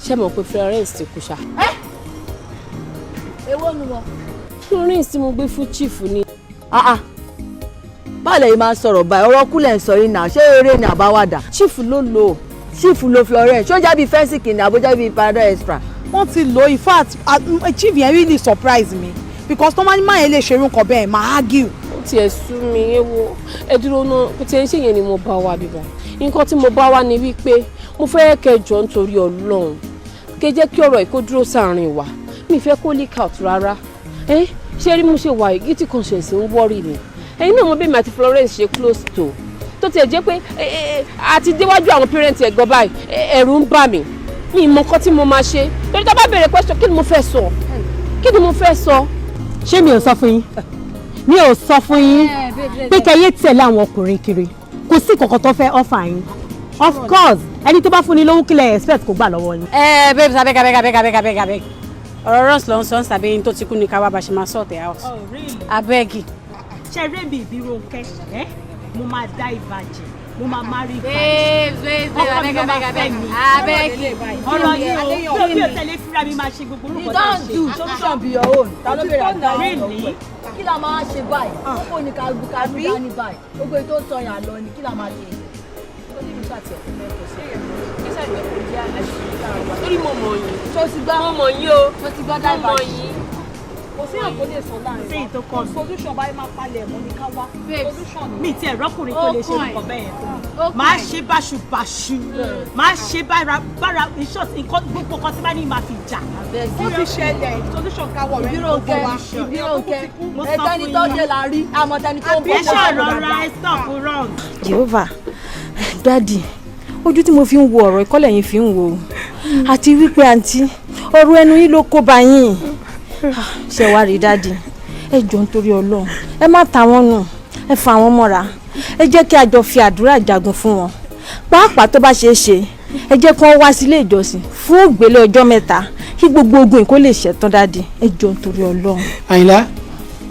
S14: ṣé mo pé Florence ti kú ṣá.
S17: èwo nu wọn.
S14: Florence tí mo gbé fún chief ni.
S17: báwo lẹ́yìn máa ń sọ̀rọ̀ báyìí ọ̀rọ̀ kúlẹ̀ ń sọ yìí náà ṣé eré ni àbáwádà.
S14: chief ló lò.
S17: chief lo Florence ṣó jábí fẹ́ǹsì kìnìún àbójá bíi Paradise Extra.
S9: wọ́n ti lò in fact chief yẹn really surprise me because tọ́mọ́ ní máa yẹn lè ṣerú nǹkan bẹ́ẹ̀ máa argue.
S14: tiẹ̀ sú mi ewo ẹ dúró náà kò tiẹ̀ ń ṣe yẹn ni mo bá wá bíbá nǹkan tí mo bá wá ni wípé mo fẹ́ kẹjọ nítorí Ọlọ́run kẹ jẹ́ kí ọ̀rọ̀ ìkó dúró sáàrin wa mi fẹ́ kó leak out rárá ṣé rí mo ṣe wà guilty conscience ń wọ́rì mi ẹ̀yin náà mo bí mi àti Florence ṣe close tó tiẹ̀ jẹ́ pé àti déwájú àwọn parents ẹ̀gbọ́n báyìí ẹ̀rù ń bà mí mi mọ nǹkan tí mo máa ṣe torí tá bá béèrè question kí ni mo fẹ́ sọ
S17: ṣé mi ò sọ fún yín mi ò sọ fún yín pé kẹyẹ tẹ̀lé àwọn ọkùnrin kiri kò sí kankan tó fẹ́ offer yín of course ẹni tó bá fún ni lówó kílẹ̀ expect kò gbà lọ́wọ́ yín.
S7: babes abeg ọ̀rọ̀ Rance ló ń sọ ń sàbẹ̀ yín tó ti kú ní káwá bá ṣe máa sort it out abeg.
S9: ṣe rébi ìbí Ronke mo máa dá ìbàjẹ́ mo máa marry
S7: ọkọ mi ló máa fẹ́ mi
S9: ọ̀rọ̀ yìí o bí o tẹ̀lé fúra mi máa ṣe gbogbo orúkọ tó ṣe.
S17: you don't do solution be your own ta ló bẹ̀rẹ̀ àgbà yìí kí la máa ṣe báyìí kókó ní ká gbé dání báyìí gbogbo ètò sọ yàn lọ ni kí la máa ṣe. ó ní ìgbà tí ẹ fún mẹ́kọ̀ọ́ sí
S14: torí mo mọ̀ yín.
S18: tó ti gbá
S14: mo mọ̀ yín o.
S18: tó ti gbá
S14: mo
S18: dáìbà
S14: mọ̀ yín.
S5: kò sí àkọlé sọ láàrin sí ìtò kan solution báyìí máa palẹ̀ mọ́ ní ká wá solution mi ti ẹ̀rọ ọkùnrin tó lè ṣe nǹkan bẹ́ẹ̀ fún mi máa ṣe báṣubàṣu máa ṣe bára nǹkan gbogbo kan tí bá ní máa fi jà ó ti ṣẹlẹ̀ solution káwọ̀ rẹ̀ gbogbo wa
S18: ìbíròkè ẹ̀tẹ́ni tó dé la rí àmọ̀tẹ́ni tó ń bọ̀
S5: ẹ ṣàrọ̀ra ẹ stop wrong.
S7: Jehovah dádì ojú tí mo fi ń wo ọ̀rọ̀ ìkọ́lẹ̀ yín fi ń wo àti wípé àǹtí ọ̀rọ̀ ẹnu yín ló kó bá yín ṣe wá rí dádì ẹ jọ̀ọ́ nítorí Ọlọ́run ẹ má ta wọ́n nù ẹ fà wọ́n mọ́ra ẹ jẹ́ kí a jọ fi àdúrà jagun fún wọn pàápàá tó bá ṣeé ṣe ẹ jẹ́ kí wọ́n wá sílé ìjọsìn fún ìgbélé ọjọ́ mẹ́ta kí gbogbo ogun ìkó lè ṣẹ̀tàn dádì ẹ jọ̀ọ́ nítorí Ọlọ́run.
S15: Àyìnlá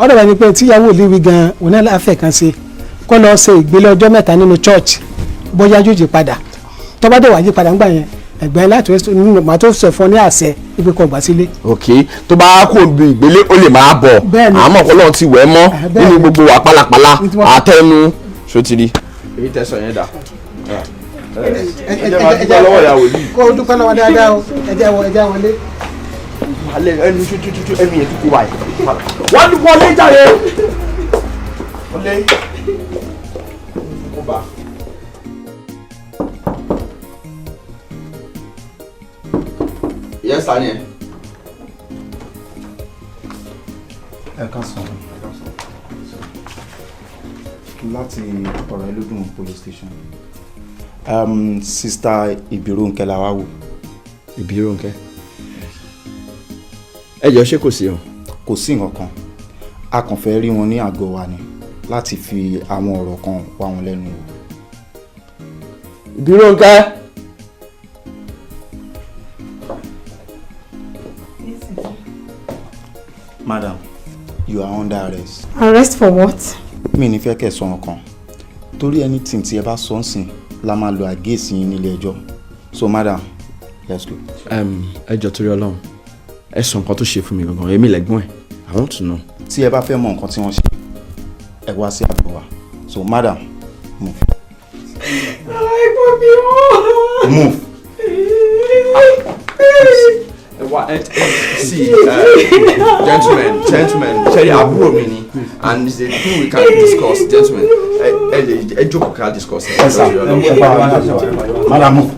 S15: ọ̀rọ̀ rẹ̀ ni pé tíyàwó lè wí gan òun náà láfẹ̀ kan ṣe kó lọ ṣe ìgbélé ọjọ́ mẹ́ta nínú church bóyá yóò yí padà tó bá dé wá yí padà ńgbà yẹn ẹgbẹ́ láti máa tó sọ fún ọ ní àṣẹ ibi kan gbà sílé.
S19: ok tó bá kó bí ìgbélé ó lè máa bọ̀ àmọ́ ọ̀pọ̀lọpọ̀ ti wẹ̀ mọ́ nínú gbogbo wa pálapàla àtẹnu sotiri. èyí tẹ̀sán yẹn dà. ẹ jẹ́ máa dúpẹ́ lọ́wọ́ ìyàwó yìí.
S15: kó o dúpẹ́ lọ́wọ́ dáadáa o ẹ jẹ́ wọlé.
S19: alẹ́ ẹnu tútù ẹnu yẹn tútù wáyé. wọ́n ti wọlé jáde. wọlé. kó bá. Yes, Tanya.
S20: Ẹ káàsán. Láti ọ̀rọ̀ Ẹlódùn police station. Sista Ìbírónkẹ́ la wá wò.
S19: Ìbírónkẹ́? Ẹ jọ̀ọ́ ṣé kò sí o?
S20: Kò sí nǹkan kan. A kàn fẹ́ rí wọn ní àgọ́ wa ni láti fi àwọn ọ̀rọ̀ kan wá wọn lẹ́nu wò.
S19: Ìbírónkẹ́?
S20: Madam, you are under arrest.
S5: Arrest for what?
S20: Mi ní fẹ́ kẹ́ sọ nǹkan. Torí anything tí ẹ bá sọ nsìn la máa lo against yín nílé ẹjọ́. So madam, let's go.
S19: Ẹ jọ̀ọ́ torí Ọlọ́run. Ẹ sọ nǹkan tó ṣe fún mi gangan. Èmi lẹ̀gbọ́n ẹ̀. I want to know.
S20: Tí ẹ bá fẹ́ mọ̀ nǹkan tí wọ́n ṣe, ẹ wá sí àgọ́ wa. So madam, move. Move.
S19: See, gentlemen, Cherry àbúrò mi ni, and it's a thing we can discuss, gentlemen. Ẹ jókòó ká discuss.
S20: Madam, move.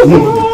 S20: Move.